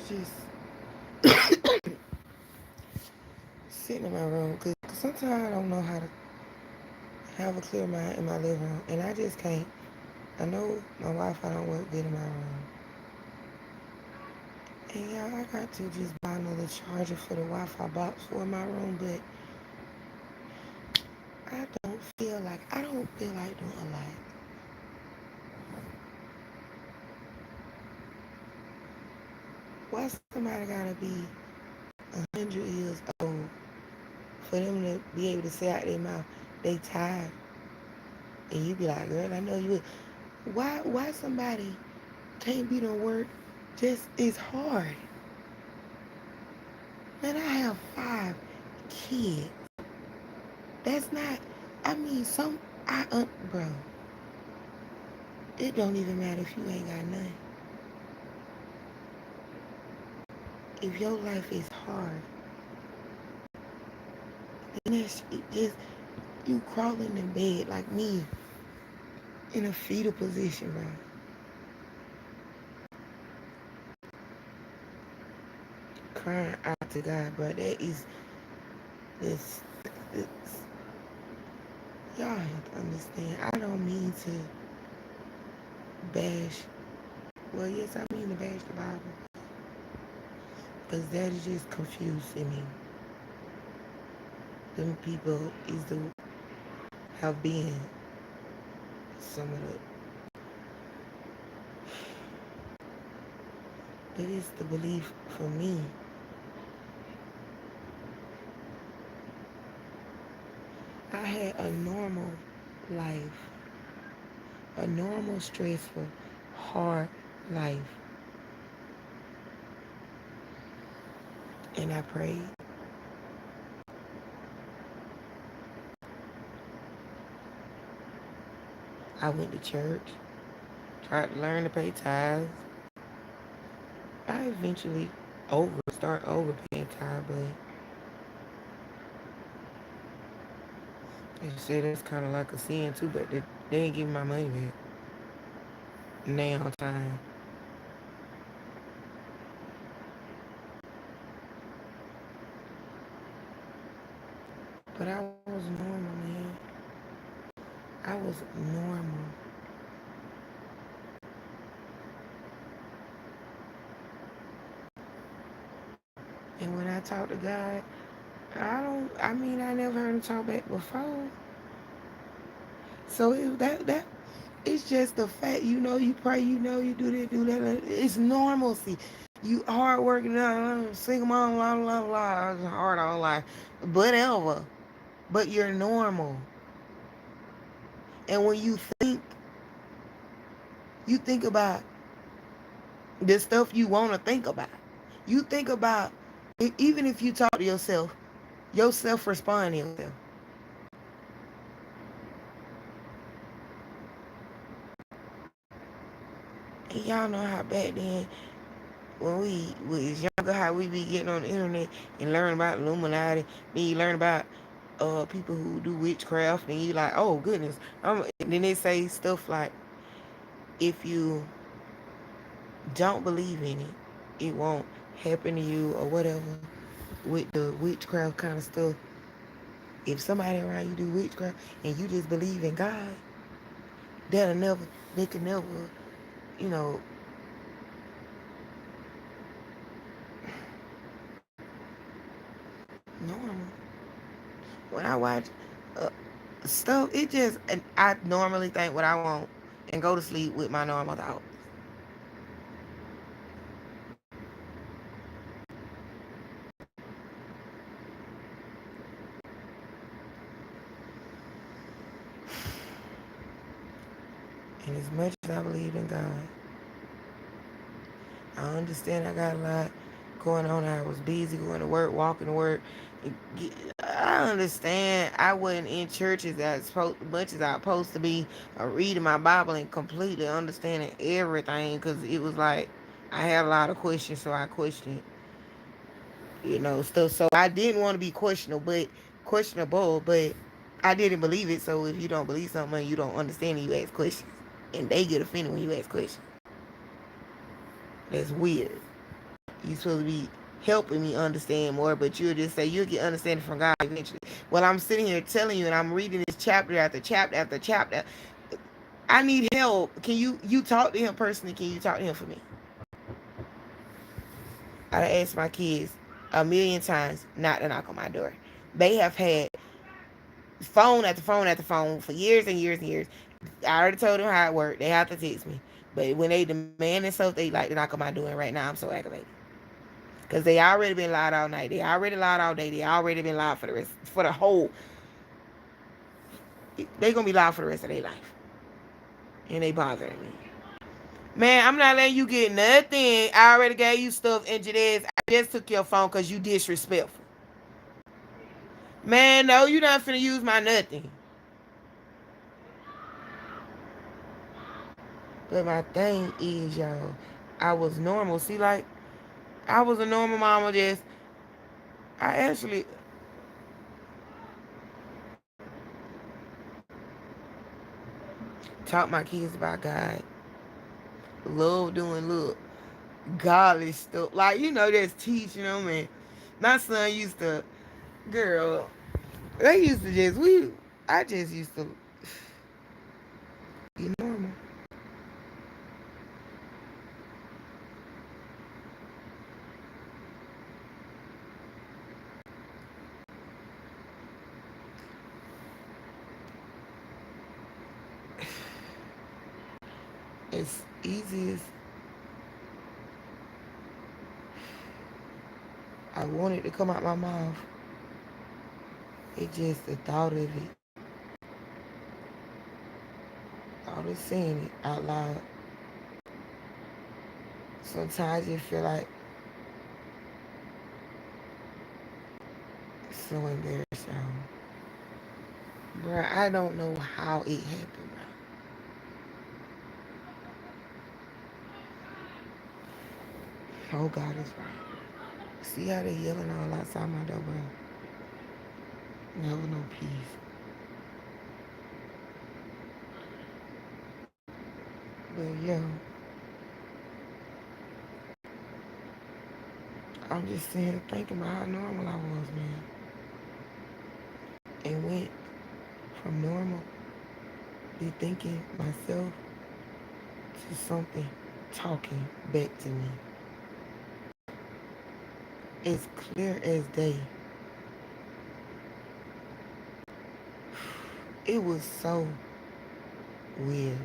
Just sitting in my room because sometimes I don't know how to have a clear mind in my living room, and I just can't. I know my Wi-Fi don't work good in my room, and I got to just buy another charger for the Wi-Fi box for my room, but I don't feel like doing a lot. Why somebody gotta be 100 years old for them to be able to say out their mouth they tired, and you be like, girl, I know you would. Why somebody can't be to work just is hard. Man, I have 5 kids. That's not. I mean, bro. It don't even matter if you ain't got none. If your life is hard, then that's it just you crawling in bed like me in a fetal position, bro. Crying out to God, bro. That is this. this y'all have to understand. I don't mean to bash. Well, yes, I mean to bash the Bible, because that is just confusing me. Them people is the have been some of the, but it's the belief for me. I had a normal life, a normal, stressful, hard life, and I prayed. I went to church, tried to learn to pay tithes. I eventually start over paying tithes, but they said that's kind of like a sin too. But they ain't give me my money back now time. But I was normal, man. I was normal. And when I talk to God, I mean, I never heard him talk back before. So it's just the fact, you pray, you do that, do that. It's normalcy. You hard working, single mom, blah, blah, blah. It's hard all life. Whatever. But you're normal. And when you think about the stuff you want to think about. You think about, even if you talk to yourself respond to yourself. And y'all know how back then, when we was younger, how we be getting on the internet and learn about Illuminati. Then you learn about people who do witchcraft, and you like, oh goodness. And then they say stuff like, if you don't believe in it, it won't happen to you or whatever. With the witchcraft kind of stuff, if somebody around you do witchcraft and you just believe in God, they can never, you know, normal. When I watch uh, stuff, I normally think what I want and go to sleep with my normal thoughts. And as much as I believe in God, I understand I got a lot going on. I was busy going to work, walking to work. I understand I wasn't in churches as much as I was supposed to be, reading my Bible and completely understanding everything, because it was like I had a lot of questions, so I questioned, stuff. So I didn't want to be questionable, but I didn't believe it. So if you don't believe something, you don't understand it, you ask questions, and they get offended when you ask questions. That's weird. You supposed to be helping me understand more, but you'll just say you'll get understanding from God eventually. Well, I'm sitting here telling you, and I'm reading this chapter after chapter after chapter. I need help. Can you talk to him personally? Can you talk to him for me? I asked my kids a million times not to knock on my door. They have had phone after phone after phone for years and years and years. I already told them how it worked. They have to text me. But when they demand and stuff, they like to knock on my door. And right now, I'm so aggravated. Because they already been loud all night. They already loud all day. They already been loud for the rest, for the whole. They going to be loud for the rest of their life. And they bothering me. Man, I'm not letting you get nothing. I already gave you stuff, and Jadez, I just took your phone because you disrespectful. Man, no, you not finna use my nothing. But my thing is, y'all, I was normal. See, like, I was a normal mama. Just, I actually taught my kids about God. Love doing, look, godly stuff. Like, just teaching them. And my son used to, girl, they used to just, I just used to be normal. As easy as I wanted to come out my mouth, it just the thought of it, thought of saying it out loud. Sometimes you feel like so embarrassed, y'all. Bruh, I don't know how it happened, bro. Oh, God is right. See how they yelling all outside my door, bro? Never no peace. But, yo, I'm just sitting here thinking about how normal I was, man. And went from normal, be thinking myself, to something talking back to me. It's clear as day. It was so weird.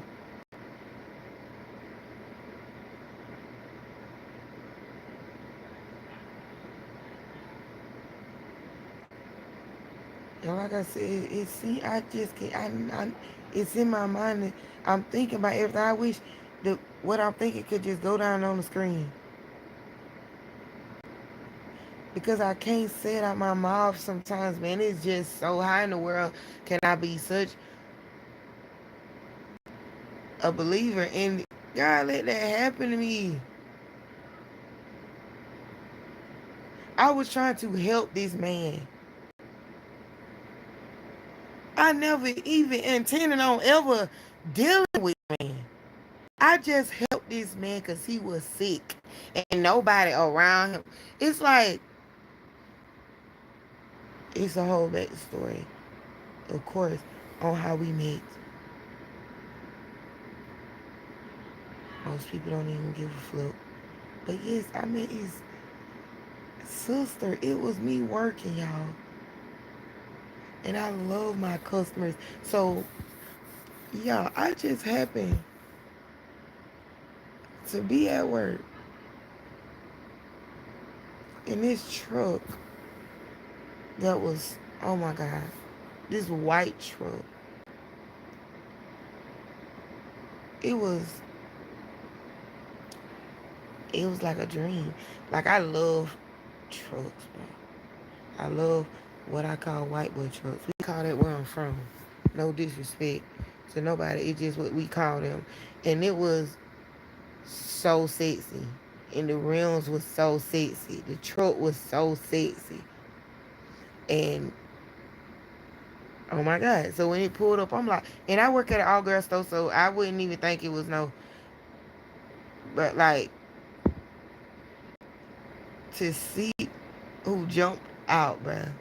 And like I said, I just can't, it's in my mind that I'm thinking about everything. I wish that what I'm thinking could just go down on the screen. Because I can't say it out my mouth sometimes, man. It's just so high in the world. Can I be such a believer in God? Let that happen to me. I was trying to help this man. I never even intended on ever dealing with him. I just helped this man because he was sick and nobody around him. It's like, it's a whole backstory, of course, on how we met. Most people don't even give a flip. But yes, I met his sister. It was me working, y'all. And I love my customers. So, yeah, I just happened to be at work in this truck that was, oh my God, this white truck. It was, it was like a dream. Like, I love trucks, bro. I love what I call white boy trucks. We call that where I'm from. No disrespect to nobody. It's just what we call them. And it was so sexy. And the rims was so sexy. The truck was so sexy. And oh my God. So when it pulled up, I'm like, and I work at an all girl store, so I wouldn't even think it was no, but like, to see who jumped out, bruh.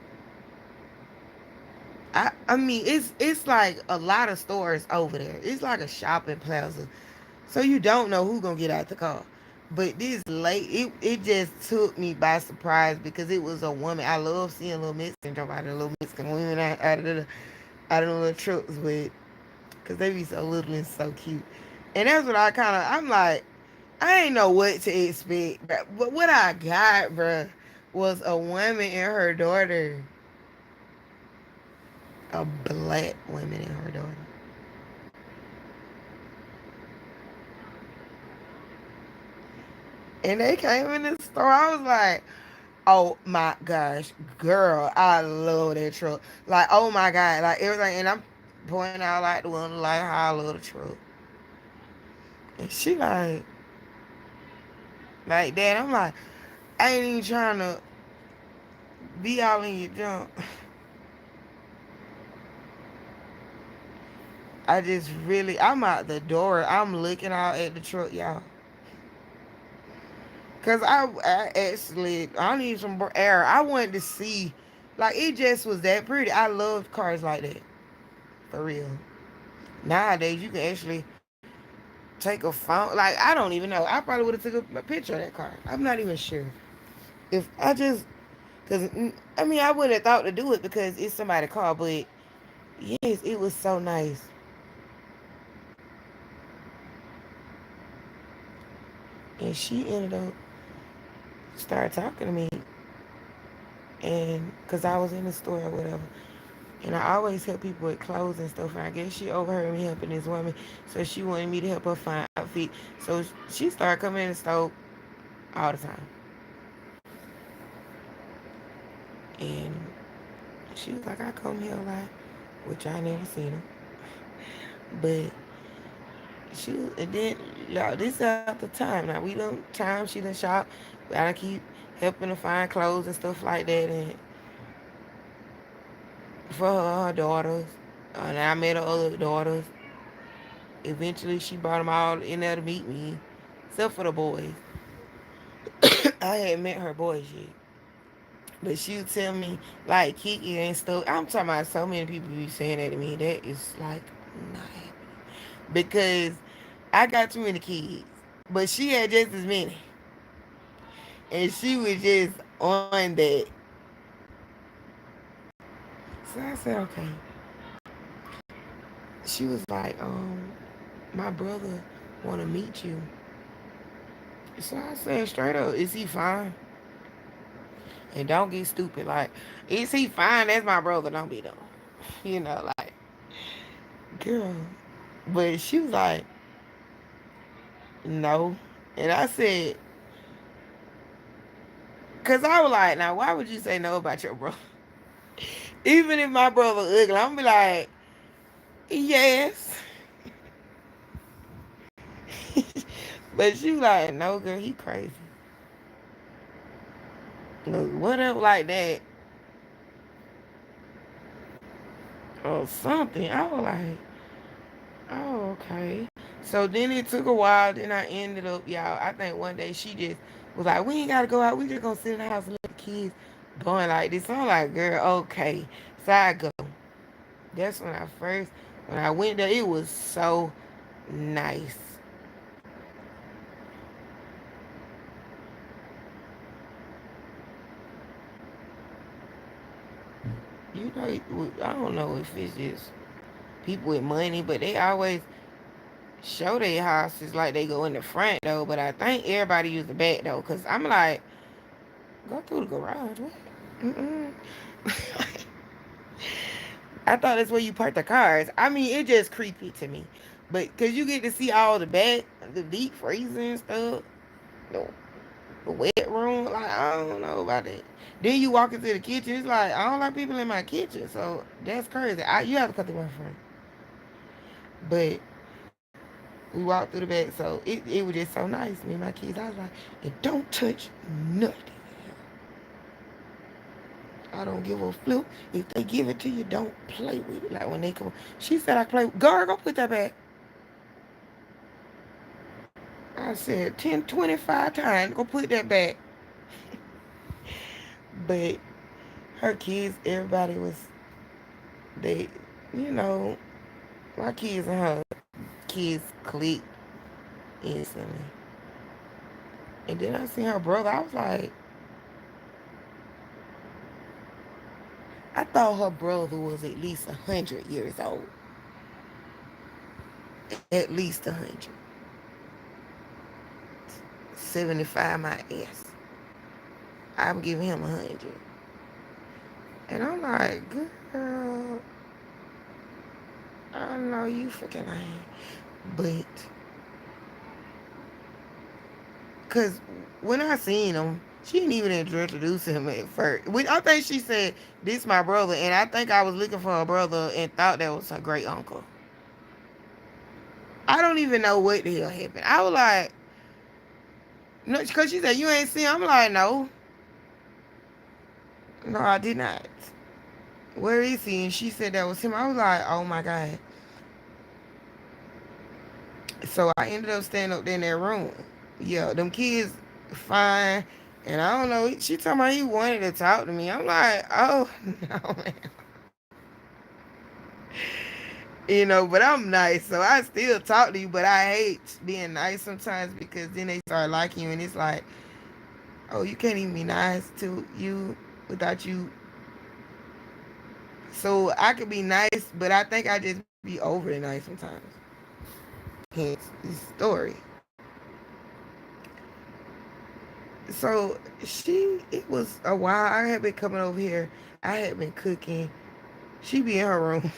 I mean it's like a lot of stores over there. It's like a shopping plaza. So you don't know who gonna get out the car. But this late it just took me by surprise because it was a woman. I love seeing little Mexican jump out of the little Mexican women out of the little trucks with because they be so little and so cute. And that's what I'm like, I ain't know what to expect. But what I got, bruh, was a woman and her daughter. A black woman and her daughter. And they came in the store. I was like, oh my gosh, girl, I love that truck. Like, oh my God, like everything. And I'm pointing out like the one like how I love the truck. And she like that. I'm like, I ain't even trying to be all in your junk. I just really, I'm out the door. I'm looking out at the truck, y'all. Cause I actually, I need some air. I wanted to see, like it just was that pretty. I love cars like that, for real. Nowadays, you can actually take a phone. Like I don't even know. I probably would have took a picture of that car. I'm not even sure if I just, cause I mean I wouldn't have thought to do it because it's somebody's car. But yes, it was so nice. And she ended up started talking to me, and cause I was in the store or whatever. And I always help people with clothes and stuff. And I guess she overheard me helping this woman, so she wanted me to help her find outfit. So she started coming in the store all the time. And she was like, I come here a lot, which I never seen her. But and then, y'all, this is after time. Now, we done time, she done shop. I keep helping her find clothes and stuff like that. And for her daughters. And I met her other daughters. Eventually, she brought them all in there to meet me, except for the boys. I hadn't met her boys yet. But she would tell me, like, Kiki and stuff. I'm talking about so many people be saying that to me. That is, like, not happening. Because I got too many kids. But she had just as many. And she was just on that. So I said, okay. She was like, my brother want to meet you. So I said straight up, is he fine? And don't get stupid. Like, is he fine? That's my brother. Don't be dumb. You know, like, girl. But she was like, no. And I said, because I was like, now, why would you say no about your brother? Even if my brother ugly, I'm going to be like, yes. But she was like, no, girl, he crazy. Look, whatever like that or something. I was like, oh, okay. So then it took a while. Then I ended up, y'all. I think one day she just was like, we ain't got to go out. We just going to sit in the house and let the kids going like this. So I'm like, girl, okay. So I go. That's when I went there, it was so nice. You know, I don't know if it's just people with money, but they always show their houses like they go in the front though. But I think everybody use the back though, cause I'm like, go through the garage. What? Mm-mm. I thought that's where you park the cars. I mean, it just creepy to me, but cause you get to see all the back, the deep freezer and stuff, the, the wet room. Like I don't know about that. Then you walk into the kitchen. It's like I don't like people in my kitchen, so that's crazy. You have to cut through my front, but we walked through the back, so it was just so nice. Me and my kids, I was like, and don't touch nothing. I don't give a flip. If they give it to you, don't play with it. Like when they come, she said I play. Girl, go put that back. I said 10, 25 times. Go put that back. But her kids, everybody was, they, you know, my kids and her kids clicked instantly. And then I seen her brother. I was like, I thought her brother was at least 100 years old. At least 100. 75 my ass. I'm giving him 100. And I'm like, girl, I know you freaking lying. But, because when I seen him, she didn't even introduce him at first. I think she said, this my brother. And I think I was looking for her brother and thought that was her great uncle. I don't even know what the hell happened. I was like, no, because she said, you ain't seen him. I'm like, no. No, I did not. Where is he? And she said that was him. I was like, oh my God. So I ended up standing up there in that room. Yeah, them kids fine. And I don't know. She told me he wanted to talk to me. I'm like, oh no, man. But I'm nice, so I still talk to you. But I hate being nice sometimes because then they start liking you, and it's like, oh, you can't even be nice to you without you. So I could be nice, but I think I just be overly nice sometimes. Hence this story. So it was a while. I had been coming over here. I had been cooking. She be in her room,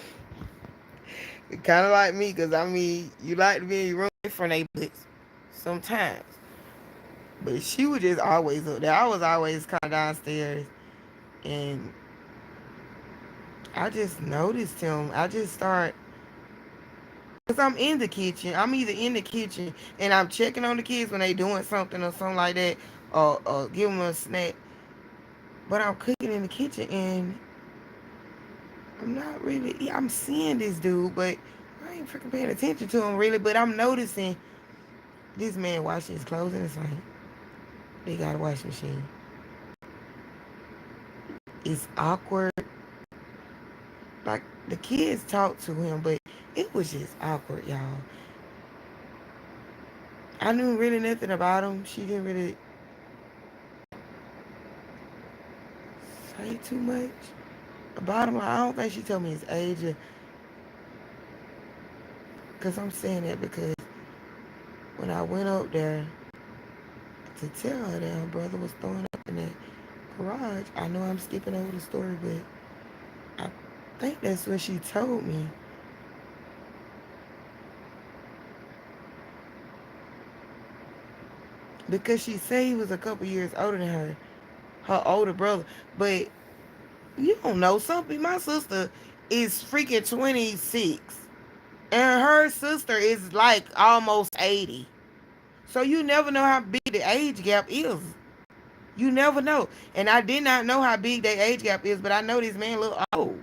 kind of like me, cause I mean, you like to be in your room for neighborhoods sometimes. But she was just always up there. I was always kind of downstairs, and I just noticed him. I just start, cause I'm in the kitchen. I'm either in the kitchen and I'm checking on the kids when they doing something or something like that, or give them a snack. But I'm cooking in the kitchen and I'm not really. Yeah, I'm seeing this dude, but I ain't freaking paying attention to him really. But I'm noticing this man washing his clothes in the sink. They got a washing machine. It's awkward. Like the kids talk to him, but it was just awkward, y'all. I knew really nothing about him. She didn't really say too much about him. I don't think she told me his age, because I'm saying that because when I went up there to tell her that her brother was throwing up in that garage, I know I'm skipping over the story, but I think that's what she told me. Because she said he was a couple years older than her older brother. But you don't know something. My sister is freaking 26. And her sister is like almost 80. So you never know how big the age gap is. You never know. And I did not know how big that age gap is, but I know this man look old.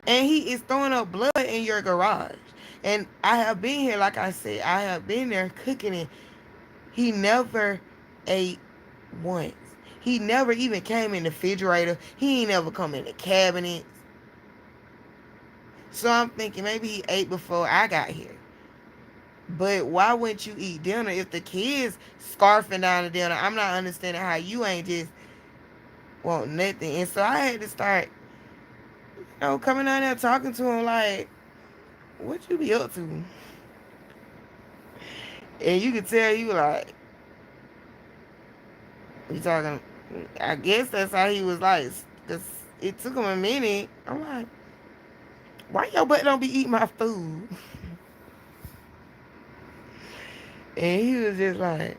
And he is throwing up blood in your garage. And I have been here, like I said, I have been there cooking it. He never ate once. He never even came in the refrigerator. He ain't never come in the cabinet. So I'm thinking maybe he ate before I got here. But why wouldn't you eat dinner if the kids scarfing down the dinner? I'm not understanding how you ain't just want nothing. And so I had to start, coming down there talking to him like, what you be up to? And you could tell you like, you talking, I guess that's how he was like, because it took him a minute. I'm like, why your butt don't be eating my food? And he was just like,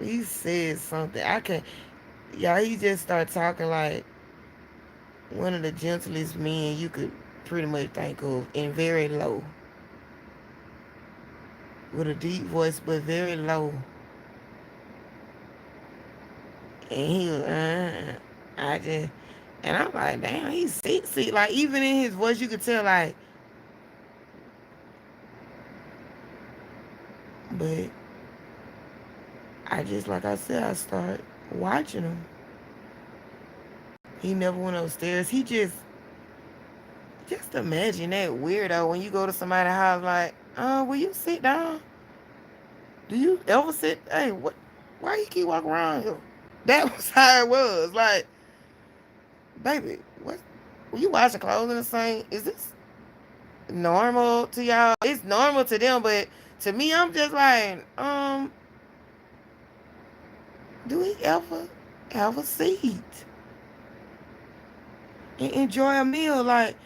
he said something. I can't, y'all, he just started talking like one of the gentlest men you could pretty much think of, and very low. With a deep voice, but very low. And he was, I just, and I'm like, damn, he's sexy. Like, even in his voice, you could tell, like, but I just, like I said, I start watching him. He never went upstairs. Just imagine that weirdo when you go to somebody's house like, will you sit down? Do you ever sit? Hey, what? Why you keep walking around here? That was how it was. Like, baby, what? Were you washing clothes in the sink? Is this normal to y'all? It's normal to them, but to me, I'm just like, do we ever have a seat and enjoy a meal? Like,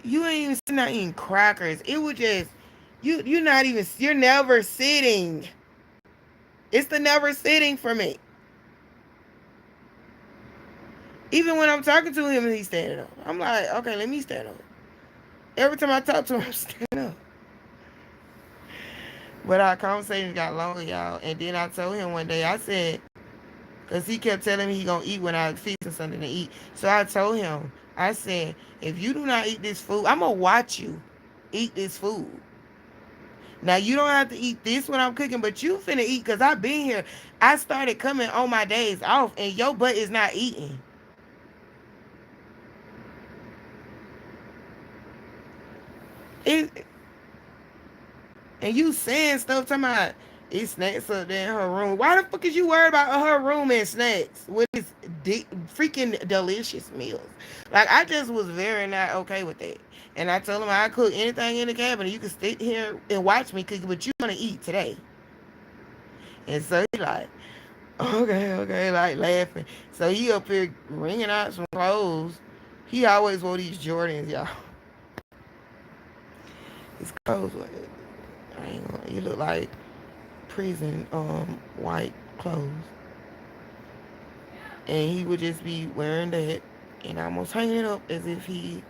you ain't even sitting there eating crackers. It would just, you're never sitting. It's the never sitting for me. Even when I'm talking to him and he's standing up, I'm like, okay, let me stand up. Every time I talk to him, I'm standing up. But our conversations got longer, y'all. And then I told him one day, I said, because he kept telling me he going to eat when I fix him something to eat. So I told him, I said, if you do not eat this food, I'm going to watch you eat this food. Now, you don't have to eat this when I'm cooking, but you finna eat because I've been here. I started coming on my days off, and your butt is not eating. It, and you saying stuff talking about it's snacks up there in her room. Why the fuck is you worried about her room and snacks with this freaking delicious meals? Like, I just was very not okay with that. And I told him I cook anything in the cabinet. You can sit here and watch me cook, but you want to eat today. And so he like, okay, like laughing. So he up here wringing out some clothes. He always wore these Jordans, y'all. His clothes, I ain't gonna, he look like prison white clothes. And he would just be wearing that and almost hanging it up as if he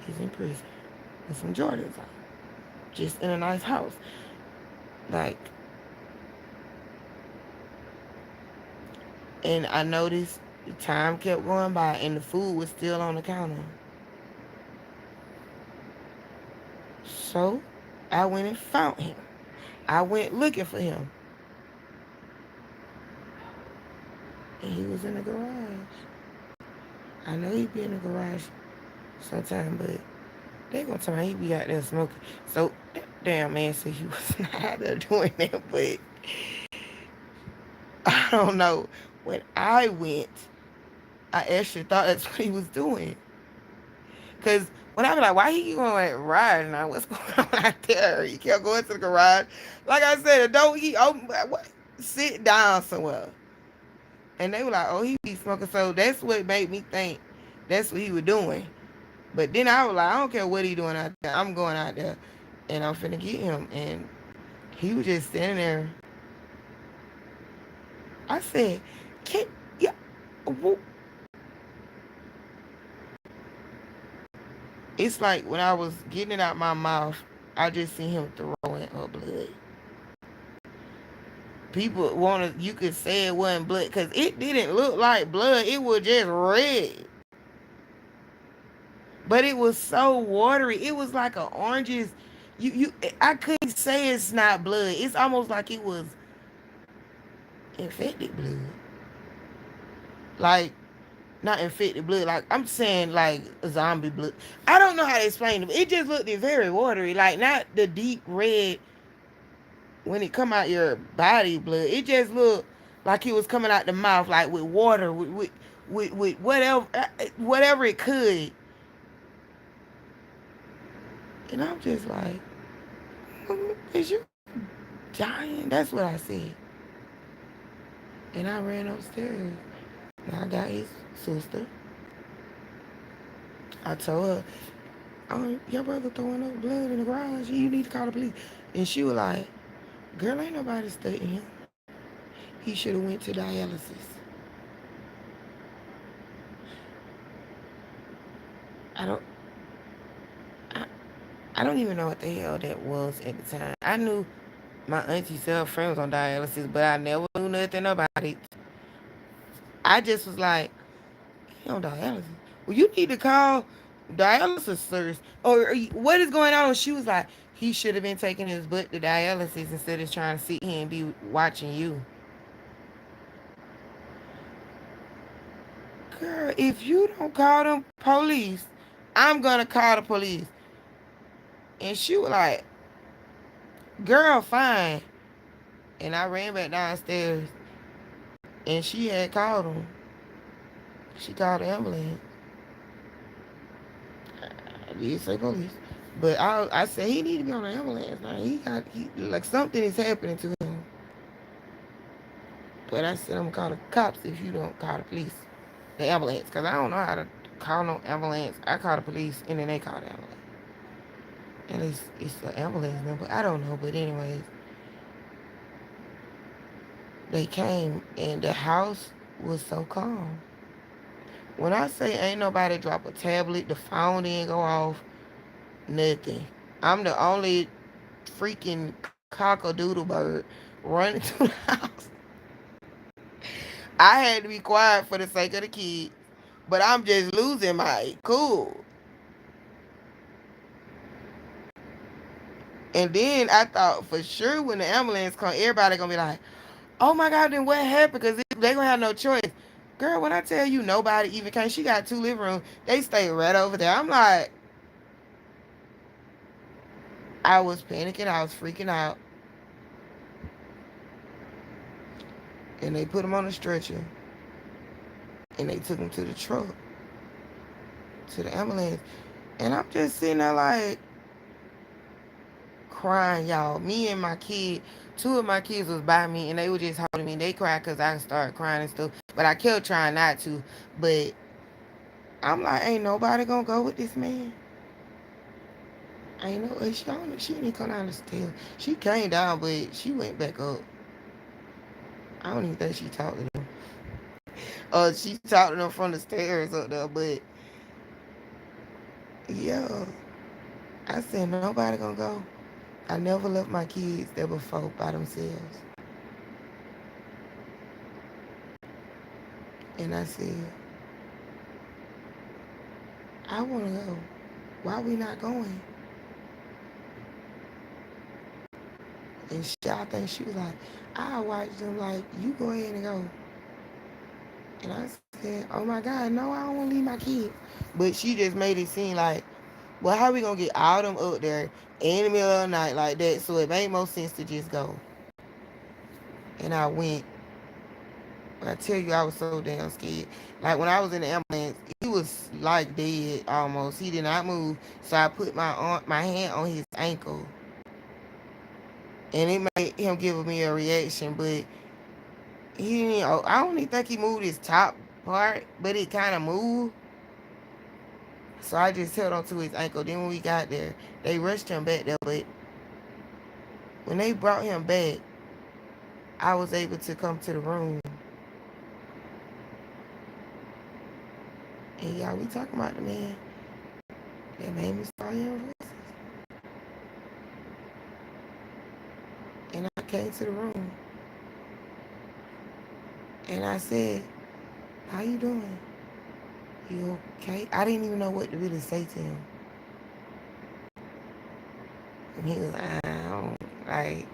is in prison with some Jordans on. Just in a nice house. Like, and I noticed the time kept going by and the food was still on the counter. So I went and found him. I went looking for him. And he was in the garage. I know he'd be in the garage sometime, but they gonna tell me he be out there smoking. So that damn man said he was not out there doing that, but I don't know. When I went, I actually thought that's what he was doing. Cause when I was like, why he keep going at garage now? What's going on out there? He kept going to the garage. Like I said, don't he open what sit down somewhere. And they were like, oh, he be smoking. So that's what made me think that's what he was doing. But then I was like, I don't care what he doing out there. I'm going out there and I'm finna get him. And he was just standing there. I said, can yeah. It's like when I was getting it out my mouth, I just seen him throwing up blood. People wanted, you could say it wasn't blood because it didn't look like blood. It was just red. But it was so watery. It was like an oranges. I couldn't say it's not blood. It's almost like it was infected blood. Like, not infected blood. Like, I'm saying like zombie blood. I don't know how to explain it. It just looked very watery. Like, not the deep red when it come out your body blood. It just looked like it was coming out the mouth, like with water, with whatever it could. And I'm just like, is you dying? That's what I said. And I ran upstairs. And I got his sister. I told her, oh, your brother throwing up blood in the garage. You need to call the police. And she was like, girl, ain't nobody studying him. He should have went to dialysis. I don't I, I don't even know what the hell that was at the time. I knew my auntie said her friend was on dialysis, but I never knew nothing about it. I just was like, he on dialysis. Well, you need to call dialysis first. Or what is going on? She was like, He should have been taking his butt to dialysis instead of trying to sit here and be watching you. Girl, if you don't call them police, I'm gonna call the police. And she was like, girl, fine. And I ran back downstairs and she had called them. She called the ambulance. I did say police. But I said he need to be on the ambulance now. He like something is happening to him. But I said I'm gonna call the cops if you don't call the police. The ambulance. Cause I don't know how to call no ambulance. I call the police and then they call the ambulance. And it's the ambulance number. I don't know, but anyways, they came and the house was so calm. When I say ain't nobody drop a tablet, the phone didn't go off, nothing. I'm the only freaking cock-a-doodle bird running through the house. I had to be quiet for the sake of the kids, but I'm just losing my cool. And then I thought for sure when the ambulance come, everybody gonna be like, "Oh my God, then what happened?" Because they gonna have no choice. Girl, when I tell you nobody even came, she got two living rooms. They stay right over there. I'm like, I was panicking. I was freaking out. And they put him on a stretcher. And they took him to the truck, to the ambulance. And I'm just sitting there like crying, y'all. Me and my kid, two of my kids was by me and they were just holding me. They cried because I started crying and stuff. But I kept trying not to. But I'm like, ain't nobody gonna go with this man. Ain't no, she didn't come down the stairs. She came down, but she went back up. I don't even think she talked to them. She talked to them from the stairs up there, but yeah. I said, nobody gonna go. I never left my kids there before by themselves. And I said, I wanna go. Why we not going? And I think she was like, I watched them like, you go ahead and go. And I said, oh my God, no, I don't want to leave my kids. But she just made it seem like, well, how we going to get all them up there in the middle of the night like that? So it made more sense to just go. And I went. When I tell you, I was so damn scared. Like when I was in the ambulance, he was like dead almost. He did not move. So I put my hand on his ankle. And it made him give me a reaction. But he didn't, I don't even think he moved his top part, but it kind of moved. So I just held onto his ankle. Then when we got there, they rushed him back there. But when they brought him back, I was able to come to the room. And y'all, we talking about the man that made me start hearing voices. And I came to the room. And I said, how you doing? You okay? I didn't even know what to really say to him. And he was like, I don't, like,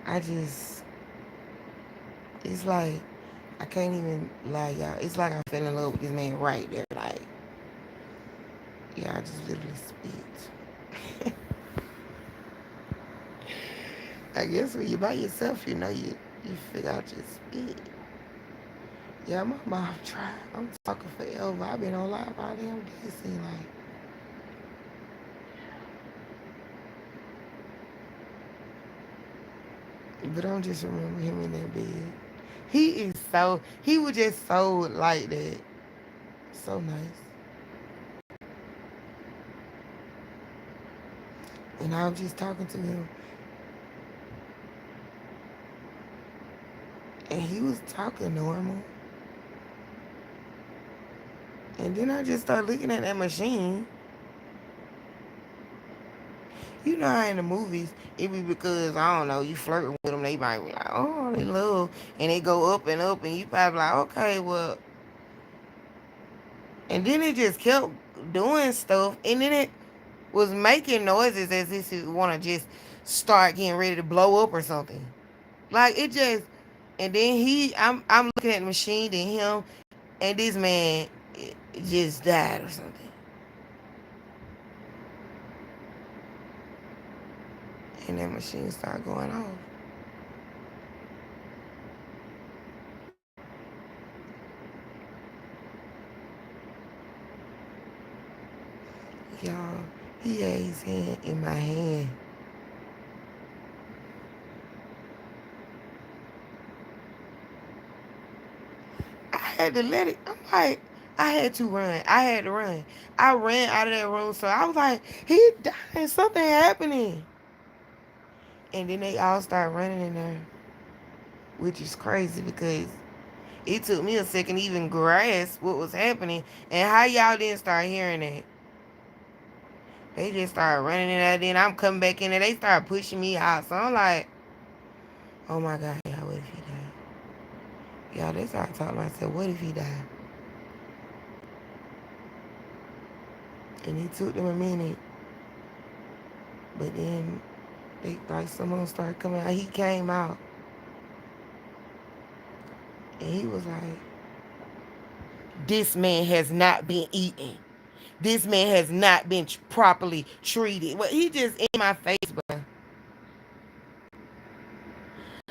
I just, it's like, I can't even lie, y'all. It's like I fell in love with this man right there. Like, yeah, I just literally spit. I guess when you're by yourself, you know, you figure out your spit. Yeah, my mom tried. I'm talking forever. I've been on live all damn day, it seems like. But I don't just remember him in that bed. He was just so like that. So nice. And I was just talking to him. And he was talking normal. And then I just started looking at that machine. You know how in the movies, it be because, I don't know, you flirting with them, they might be like, oh, they love. And they go up, and you probably like, okay, well. And then it just kept doing stuff, and then it was making noises as if it want to just start getting ready to blow up or something. Like it just, and then I'm looking at the machine, then him, and this man just died or something, and that machine started going off. Y'all, he had his hand in my hand. I had to let it. I'm like, I had to run. I had to run. I ran out of that room, so I was like, he died. Something happening. And then they all start running in there, which is crazy because it took me a second to even grasp what was happening and how y'all didn't start hearing that. They just started running in there. Then I'm coming back in there. They start pushing me out. So I'm like, oh my God, y'all, what if he died? Y'all, they started talking to myself, what if he died? And it took them a minute. But then they like someone started coming out. He came out and he was like, this man has not been eaten. This man has not been properly treated. Well, he just in my face, bro.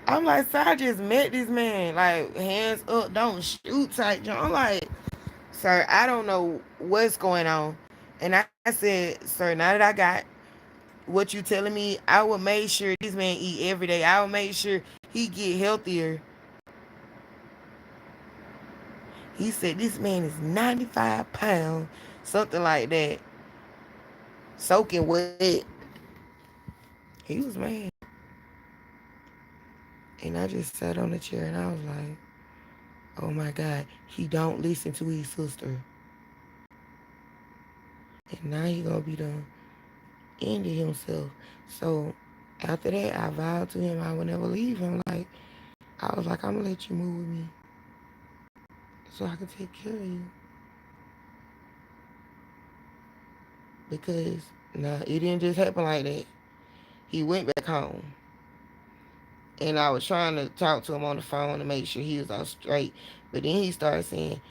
I'm like, sir, I just met this man. Like, hands up, don't shoot type. I'm like, sir, I don't know what's going on. And I said, sir, now that I got what you telling me, I will make sure this man eat every day. I will make sure he get healthier. He said this man is 95 pounds, something like that, soaking wet. He was mad. And I just sat on the chair and I was like, oh my God, he don't listen to his sister. And now he gonna be done ended himself. So after that, I vowed to him I would never leave him. Like, I was like, I'm gonna let you move with me so I can take care of you. Because nah, it didn't just happen like that. He went back home. And I was trying to talk to him on the phone to make sure he was all straight. But then he started saying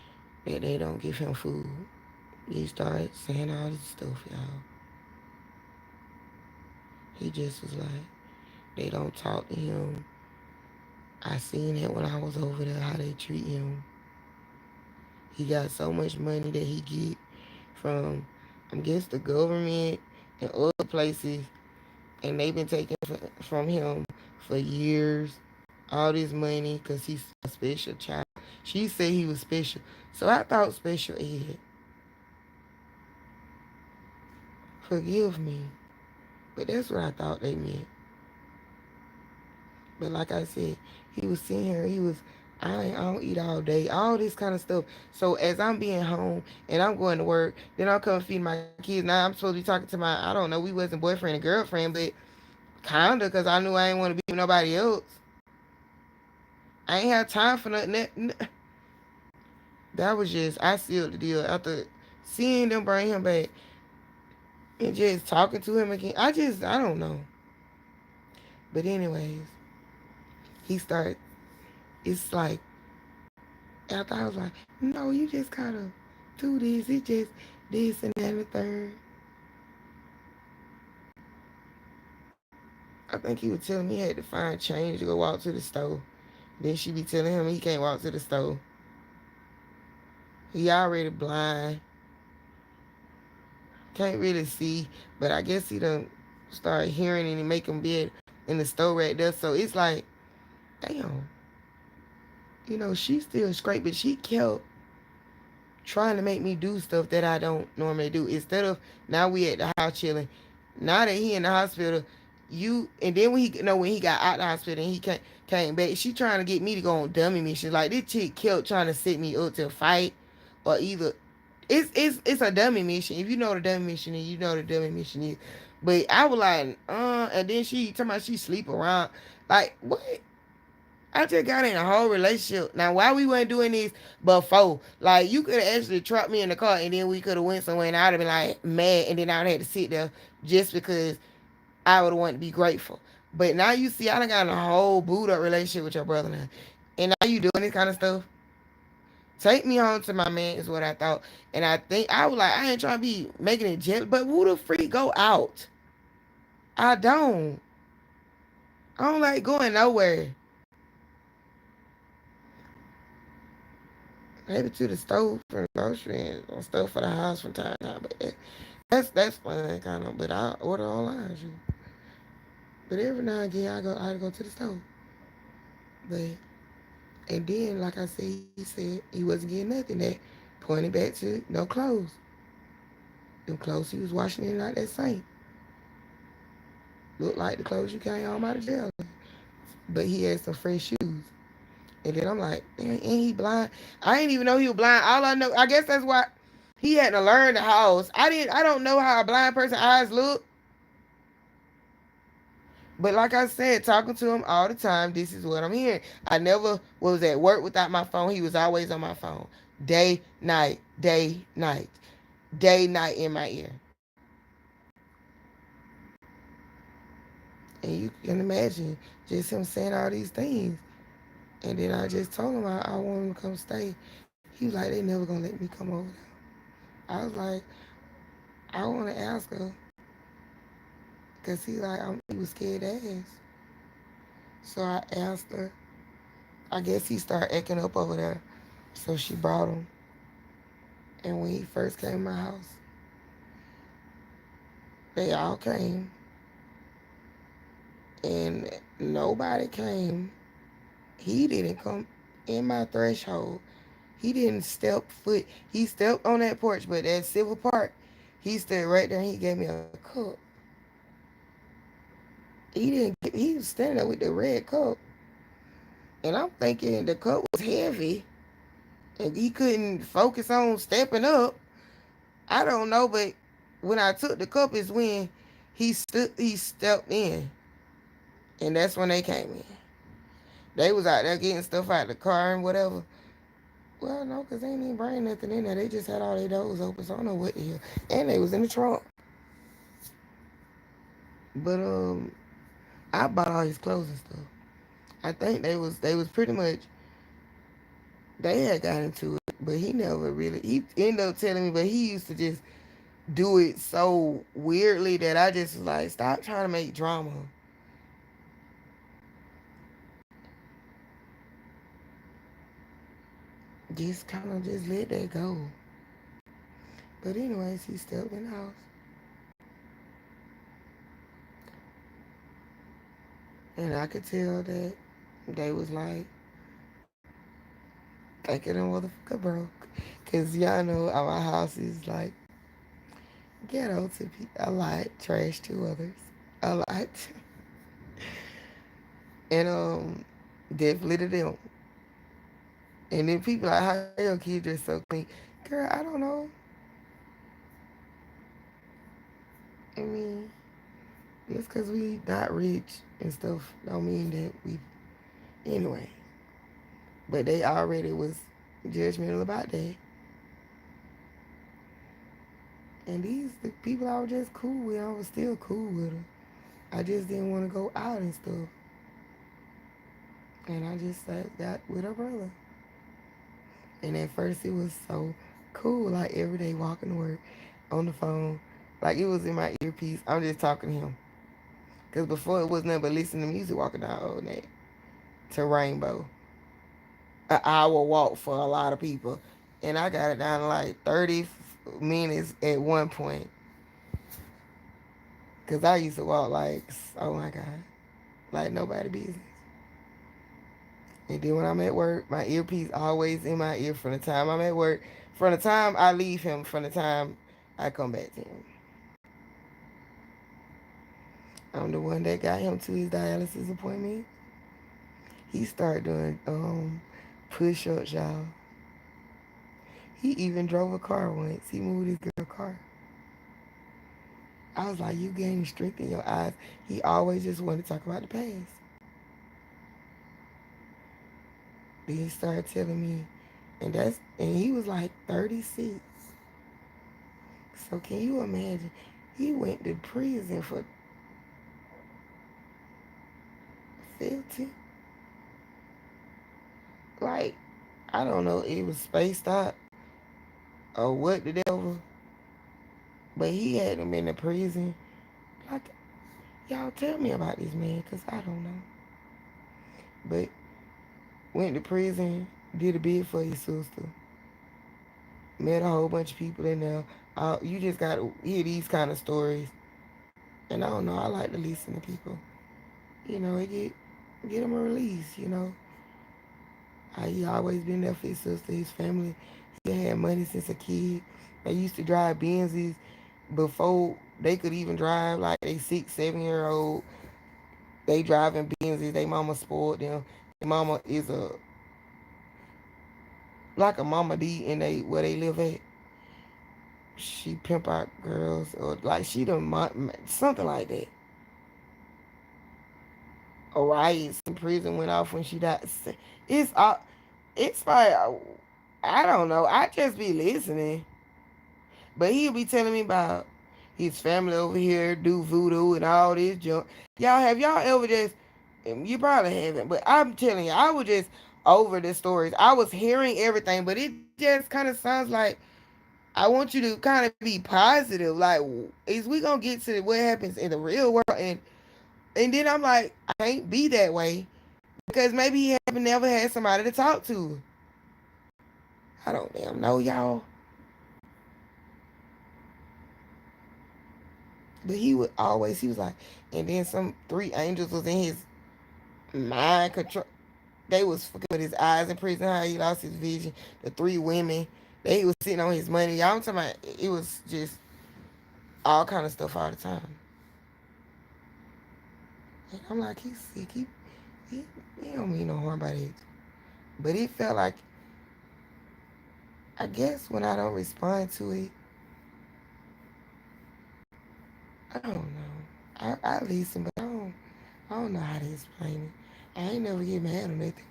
that they don't give him food. He started saying all this stuff, y'all. He just was like, they don't talk to him. I seen it when I was over there, how they treat him. He got so much money that he get from, I guess, the government and other places. And they've been taking from him for years. All this money because he's a special child. She said he was special. So I thought special ed. Forgive me. But that's what I thought they meant. But like I said, he was sitting here, I don't eat all day, all this kind of stuff. So as I'm being home and I'm going to work, then I'll come feed my kids. Now I'm supposed to be talking to my, I don't know, we wasn't boyfriend and girlfriend, but kinda, because I knew I ain't want to be with nobody else. I ain't have time for nothing. That was just, I sealed the deal after seeing them bring him back and just talking to him again. I don't know. But anyways, he started, it's like, after I was like, no, you just gotta do this. It just this and that and the third. I think he was telling me he had to find change to go walk to the store. Then she be telling him he can't walk to the store. He already blind. Can't really see. But I guess he done start hearing and he make him be in the store right there. So it's like, damn. She's still straight, but she kept trying to make me do stuff that I don't normally do. Instead of now we at the house chilling. Now that he in the hospital, and then when he got out the hospital and he came back, she trying to get me to go on dummy missions. Like this chick kept trying to set me up to fight, or either it's a dummy mission. If you know what a dummy mission is, you know what a dummy mission is. But I was like, and then she talking about she sleep around. Like what? I just got in a whole relationship. Now, why we weren't doing this before? Like, you could have actually trapped me in the car, and then we could have went somewhere, and I'd have been like mad, and then I'd have had to sit there just because I would want to be grateful. But now you see, I done got in a whole boot up relationship with your brother now, and now you doing this kind of stuff. Take me home to my man is what I thought, and I think I was like, I ain't trying to be making it jealous, but who the freak go out? I don't. I don't like going nowhere. Maybe to the stove for the grocery and stuff for the house from time to time. But that's fun kind of. But I order online. Shoot. But every now and again I go to the stove. But and then like I said, he said he wasn't getting nothing. That pointed back to no clothes. Them clothes he was washing in like that sink. Looked like the clothes you came home out of jail. But he had some fresh shoes. And then I'm like, ain't he blind? I didn't even know he was blind. All I know, I guess that's why he had to learn the house. I don't know how a blind person eyes look. But like I said, talking to him all the time, this is what I'm hearing. I never was at work without my phone. He was always on my phone. Day, night, day, night. Day, night in my ear. And you can imagine just him saying all these things. And then I just told him I want him to come stay. He was like, they never gonna let me come over there. I was like, I want to ask her. Because he was scared to ask. So I asked her. I guess he started acting up over there. So she brought him. And when he first came to my house, they all came. And nobody came. He didn't come in my threshold. He didn't step foot. He stepped on that porch, but that civil part, he stood right there and he gave me a cup. He was standing there with the red cup. And I'm thinking the cup was heavy and he couldn't focus on stepping up. I don't know, but when I took the cup is when he stepped in. And that's when they came in. They was out there getting stuff out of the car and whatever. Well, no, because they didn't even bring nothing in there. They just had all their doors open, so I don't know what the hell. And they was in the trunk. But I bought all his clothes and stuff. I think they was pretty much they had got into it, but he never really he ended up telling me, but he used to just do it so weirdly that I just was like, stop trying to make drama. Just kind of just let that go. But anyways, he stepped in the house. And I could tell that they was like, thinking a motherfucker broke. Cause y'all know our house is like ghetto to a lot, trash to others. A lot. And definitely to them. And then people like, how your kids just so clean? Girl, I don't know. I mean, just cause we not rich and stuff don't mean that we anyway. But they already was judgmental about that. And the people I was just cool with, I was still cool with them. I just didn't want to go out and stuff. And I just got with her brother. And at first it was so cool, like every day walking to work on the phone. Like it was in my earpiece. I'm just talking to him. Because before it was nothing but listening to music walking down Old Neck to Rainbow. An hour walk for a lot of people. And I got it down to like 30 minutes at one point. Because I used to walk like, oh my God, like nobody business. And then when I'm at work, my earpiece always in my ear from the time I'm at work, from the time I leave him, from the time I come back to him. I'm the one that got him to his dialysis appointment. He started doing push-ups, y'all. He even drove a car once. He moved his girl car. I was like, you gaining strength in your eyes. He always just wanted to talk about the past. Then he started telling me, and he was like 36. So can you imagine? He went to prison for 50. Like, I don't know, it was spaced out or what the devil, but he had him in the prison. Like, y'all tell me about this man, cause I don't know. But went to prison, did a bid for his sister, met a whole bunch of people in there. You just gotta hear these kind of stories, and I don't know. I like to listen to people. Get him a release. He always been there for his sister, his family. He had money since a kid. They used to drive Benzes before they could even drive. Like they 6, 7 year old, they driving Benzes. They mama spoiled them. Their mama is a like a mama D, and they where they live at. She pimp out girls, or like she done something like that. A riots in prison went off when she died. It's it's like I don't know. I just be listening, but he'll be telling me about his family over here do voodoo and all this junk. Y'all ever just? You probably haven't, but I'm telling you, I was just over the stories. I was hearing everything, but it just kind of sounds like I want you to kind of be positive. Like, is we gonna get to what happens in the real world? And then I'm like, I can't be that way because maybe he haven't never had somebody to talk to. I don't damn know, y'all. But he was like, and then some three angels was in his mind control. They was fucking with his eyes in prison, how he lost his vision. The three women, they was sitting on his money. Y'all, I'm talking about, it was just all kind of stuff all the time. And I'm like, he's sick. He, he don't mean no harm by it. But it felt like, I guess when I don't respond to it, I don't know. I listen, but I don't know how to explain it. I ain't never get mad or nothing.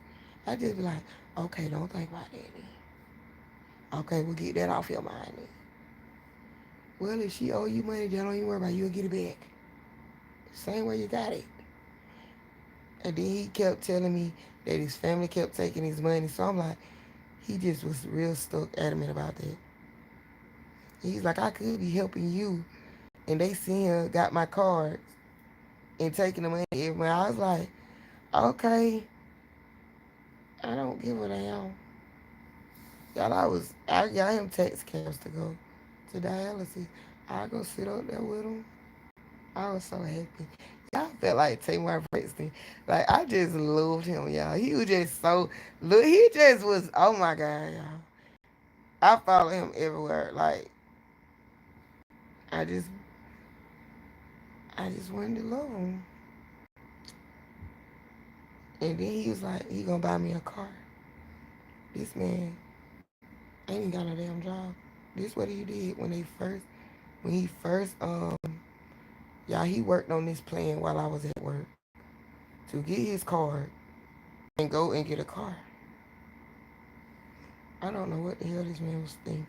I just be like, okay, don't think about that then. Okay, we'll get that off your mind then. Well, if she owe you money, don't even worry about it. You'll get it back. Same way you got it. And then he kept telling me that his family kept taking his money. So I'm like, he just was real stuck adamant about that. He's like, I could be helping you. And they seen her, got my cards, and taking the money everywhere. I was like, okay, I don't give a damn. I got him text camps to go to dialysis. I go sit up there with him. I was so happy. Y'all felt like Tamar Braxton. Like, I just loved him, y'all. He was just so, look, he just was, oh my God, y'all. I follow him everywhere. Like, I just, I just wanted to love him. And then he was like, he gonna buy me a car. This man ain't even got no damn job. This what he did when he first, y'all, he worked on this plan while I was at work to get his card and go and get a car. I don't know what the hell this man was thinking,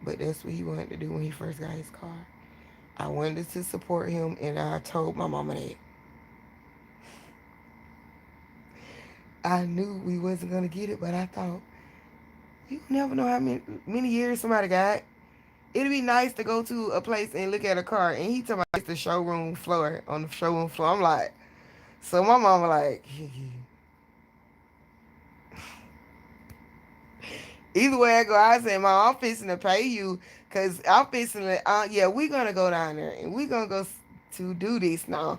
but that's what he wanted to do when he first got his car. I wanted to support him, and I told my mama that. I knew we wasn't gonna get it, but I thought you never know how many years somebody got. It'd be nice to go to a place and look at a car, and he talking about it's the showroom floor on the showroom floor. I'm like, so my mama like, either way I go, I said, Mom, I'm fixing to pay you, cause I'm fixing to, yeah, we gonna go down there and we gonna go to do this now.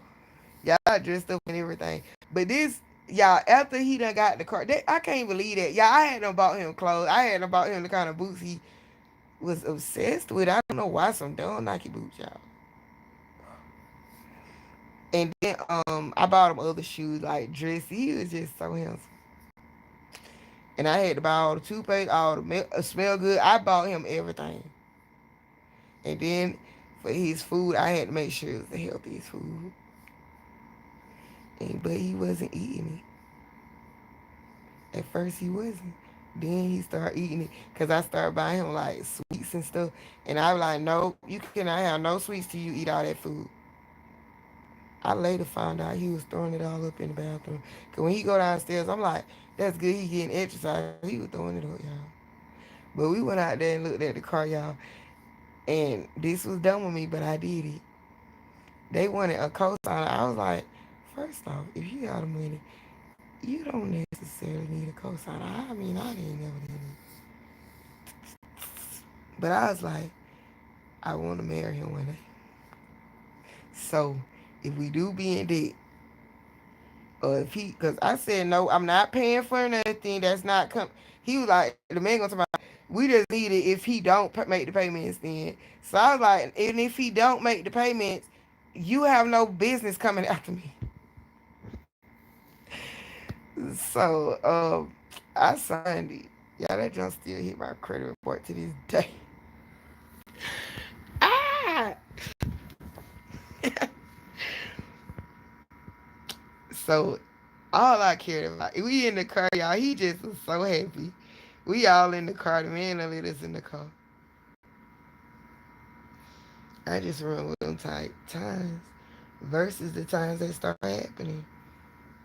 Y'all dressed up and everything, but this. Y'all, after he done got the car, I can't believe that. Y'all, I had done bought him clothes. I had done bought him the kind of boots he was obsessed with. I don't know why, some dumb Nike boots, y'all. And then I bought him other shoes like dress. He was just so handsome. And I had to buy all the toothpaste, all the smell good. I bought him everything. And then for his food, I had to make sure it was the healthiest food. But he wasn't eating it. At first he wasn't. Then he started eating it because I started buying him like sweets and stuff. And I was like, nope, you cannot have no sweets till you eat all that food. I later found out he was throwing it all up in the bathroom. Because when he go downstairs, I'm like, that's good. He getting exercise. He was throwing it up, y'all. But we went out there and looked at the car, y'all. And this was dumb with me, but I did it. They wanted a cosigner. I was like, first off, if you got the money, you don't necessarily need a cosigner. I mean, I didn't never did it. But I was like, I want to marry him one day. So if we do be in debt, or if he, because I said, no, I'm not paying for nothing. That's not come. He was like, the man gonna talk about, we just need it if he don't make the payments then. So I was like, and if he don't make the payments, you have no business coming after me. So I signed it. Yeah, that junk still hit my credit report to this day. Ah! So all I cared about, we in the car, y'all. He just was so happy. We all in the car. The man that let us in the car. I just remember them tight times versus the times that start happening.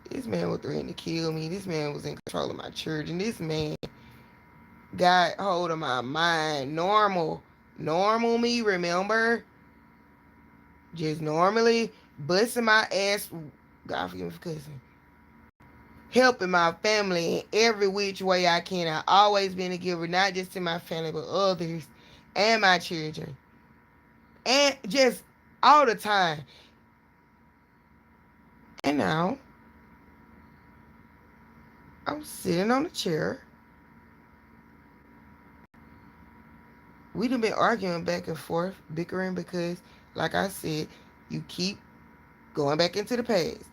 This man was threatening to kill me. This man was in control of my church. And this man got hold of my mind. Normal me, remember? Just normally busting my ass. God forgive me for cussing. Helping my family in every which way I can. I always been a giver, not just to my family, but others and my children. And just all the time. And now I'm sitting on a chair. We done been arguing back and forth, bickering because, like I said, you keep going back into the past.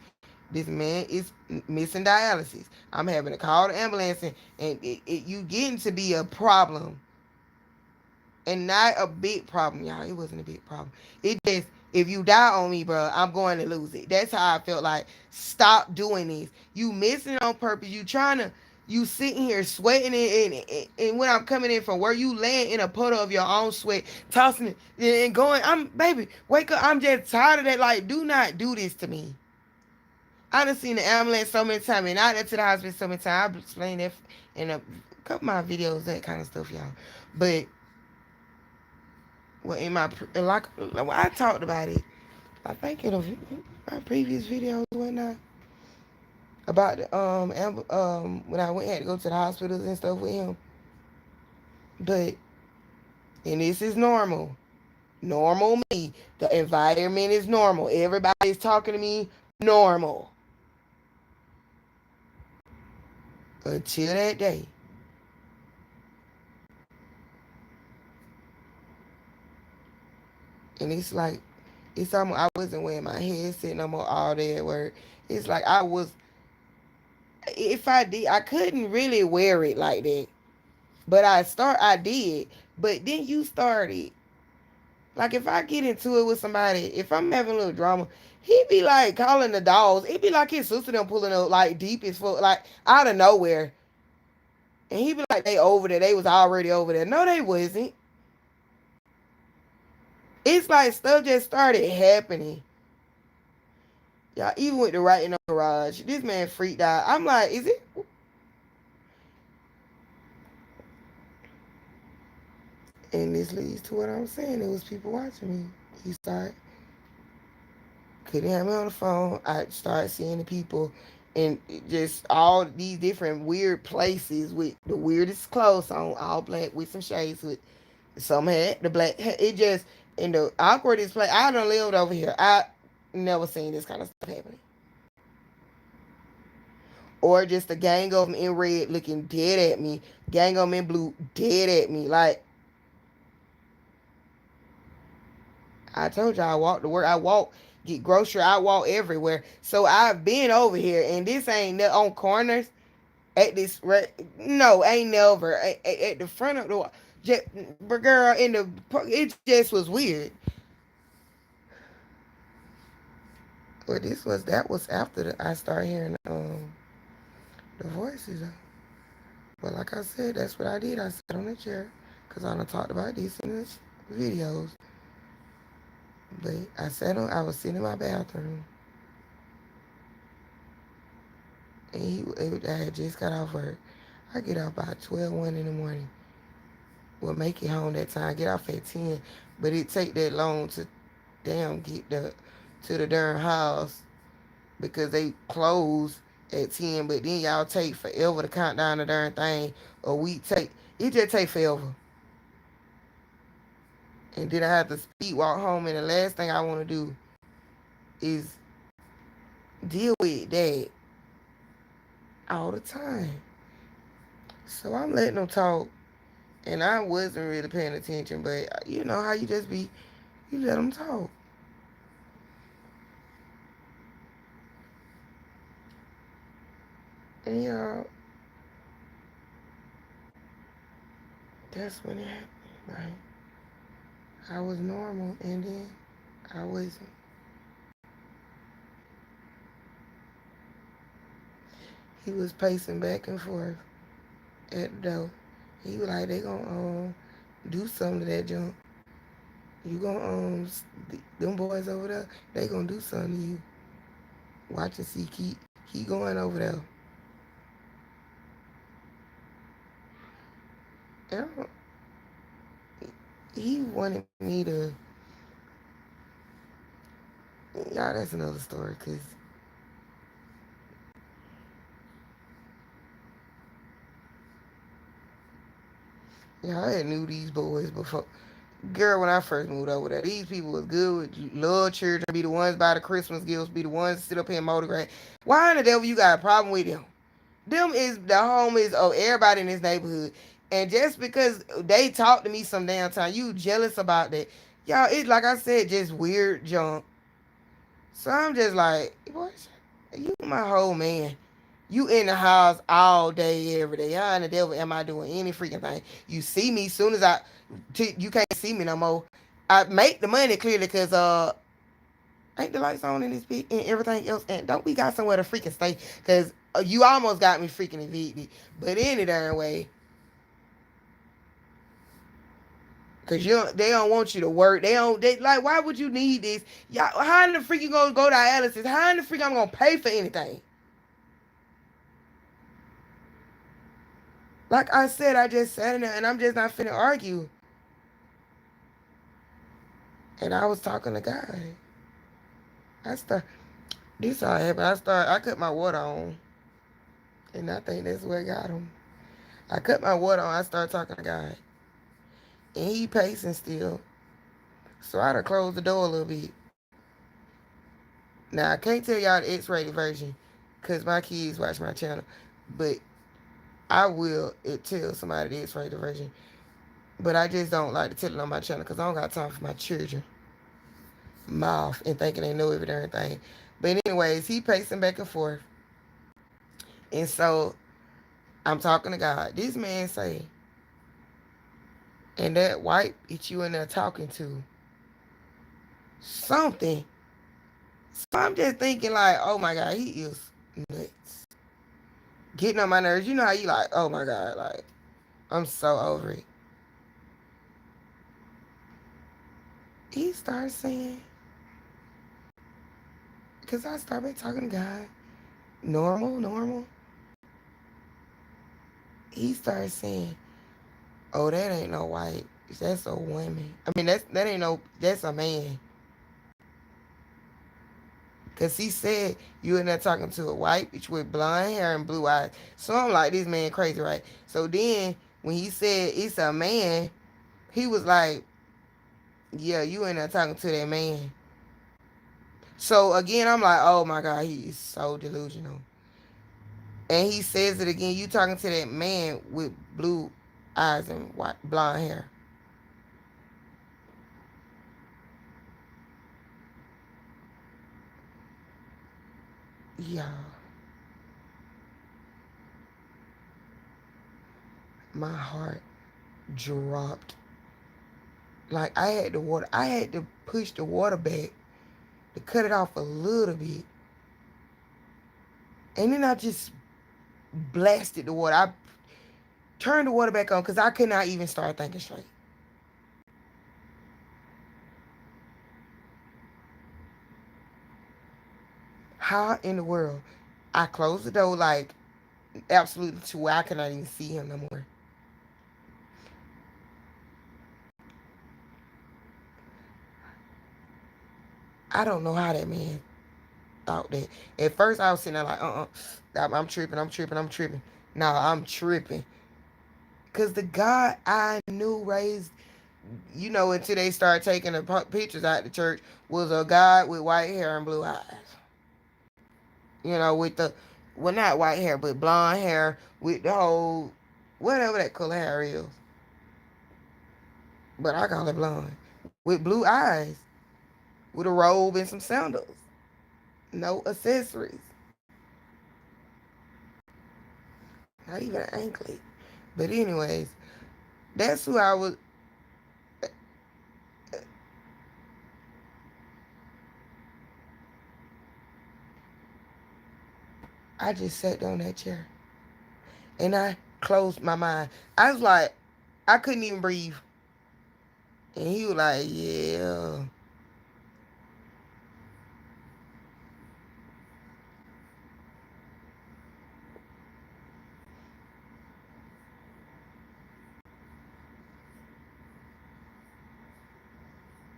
This man is missing dialysis. I'm having to call the ambulance, and you getting to be a problem. And not a big problem, y'all. It wasn't a big problem. It just, if you die on me, bro, I'm going to lose it. That's how I felt like. Stop doing this. You missing it on purpose. You trying to, you sitting here sweating and when I'm coming in from where you laying in a puddle of your own sweat, tossing it and going, baby, wake up. I'm just tired of that. Like, do not do this to me. I done seen the ambulance so many times and out there to the hospital so many times. I've explained that in a couple of my videos, that kind of stuff, y'all. But well, in my like I talked about it, I think in my previous videos whatnot about the when I went had to go to the hospitals and stuff with him. But and this is normal me. The environment is normal. Everybody's talking to me normal until that day. And it's like it's almost I wasn't wearing my headset no more all day at work. It's like I was if I did I couldn't really wear it like that. But I did. But then you started. Like if I get into it with somebody, if I'm having a little drama, he be like calling the dogs. It be like his sister them pulling up like deep as fuck, like out of nowhere. And he be like, they over there. They was already over there. No, they wasn't. It's like stuff just started happening. Y'all, even with the right in the garage, this man freaked out. I'm like, is it? And this leads to what I'm saying. It was people watching me. He started couldn't have me on the phone. I started seeing the people in just all these different weird places with the weirdest clothes on, all black with some shades with some had the black. It just in the awkwardest place. I done lived over here. I never seen this kind of stuff happening. Or just a gang of them in red looking dead at me. Gang of them in blue dead at me. Like I told you, I walk to work. I walk, get grocery. I walk everywhere. So I've been over here, and this ain't on corners. At this, no, ain't never at the front of the. Just, but girl, in the it just was weird. But that was after I started hearing the voices. But like I said, that's what I did. I sat on the chair because I done talked about this in the videos. But I was sitting in my bathroom, and I had just got off work. I get off by 12, 1 in the morning. Well, make it home that time. Get off at 10. But it take that long to get to the darn house because they close at 10. But then y'all take forever to count down the darn thing. It just take forever. And then I have to speed walk home. And the last thing I want to do is deal with that all the time. So I'm letting them talk. And I wasn't really paying attention. But you know how you let them talk. And that's when it happened. Like, I was normal and then I wasn't. He was pacing back and forth at the door. He was like, they gonna do something to that junk. You gonna them boys over there, they gonna do something to you. Watch and see. Keep going over there. And he wanted me to. Yeah, that's another story. Cause yeah, I had knew these boys before. Girl, when I first moved over there, these people was good with love children, be the ones buy the Christmas gifts, be the ones sit up here and mow the grass. Why in the devil you got a problem with them? Them is the homies of everybody in this neighborhood. And just because they talk to me some damn time, you jealous about that. Y'all, it's like I said, just weird junk. So I'm just like, boy, you my whole man. You in the house all day, every day. How in the devil am I doing any freaking thing? You see me soon as you can't see me no more. I make the money clearly because ain't the lights on in this bit and everything else, and don't we got somewhere to freaking stay? Because you almost got me freaking evicted. But any darn way, because they don't want you to work. They like, why would you need this? Y'all, how in the freak you gonna go to dialysis? How in the freak I'm gonna pay for anything? Like I said, I just sat in there and I'm just not finna argue. And I was talking to God. I start this all happened. I cut my water on. And I think that's what got him. I cut my water on, I started talking to God. And he pacing still. So I done closed the door a little bit. Now I can't tell y'all the X-rated version because my kids watch my channel. But I will tell somebody the X-rated version. But I just don't like to tell it on my channel because I don't got time for my children mouth and thinking they know everything. But anyways, he pacing back and forth. And so I'm talking to God. This man say, and that white bitch you in there talking to something. So I'm just thinking like, oh my God, he is nuts. Getting on my nerves. You know how you like, oh my God, like, I'm so over it. He starts saying, because I started talking to God, normal. He starts saying, oh, that ain't no white. That's a woman. I mean, that's a man. Because he said you in there talking to a white bitch with blonde hair and blue eyes. So I'm like, this man crazy, right? So then when he said it's a man, he was like, yeah, you in there talking to that man. So again, I'm like, oh my God, he is so delusional. And he says it again, you talking to that man with blue eyes and white blonde hair. Yeah, my heart dropped. Like I had to push the water back to cut it off a little bit. And then I just blasted the water. Turn the water back on because I could not even start thinking straight. How in the world? I closed the door like absolutely to where I could not even see him no more. I don't know how that man thought that. At first, I was sitting there like, I'm tripping, I'm tripping, I'm tripping. Nah, I'm tripping. Because the God I knew raised, until they started taking the pictures out the church, was a God with white hair and blue eyes. With well, not white hair, but blonde hair with the whole, whatever that color hair is. But I call it blonde. With blue eyes, with a robe and some sandals. No accessories. Not even an anklet. But anyways, that's who I was. I just sat down that chair and I closed my mind. I was like, I couldn't even breathe. And he was like, yeah.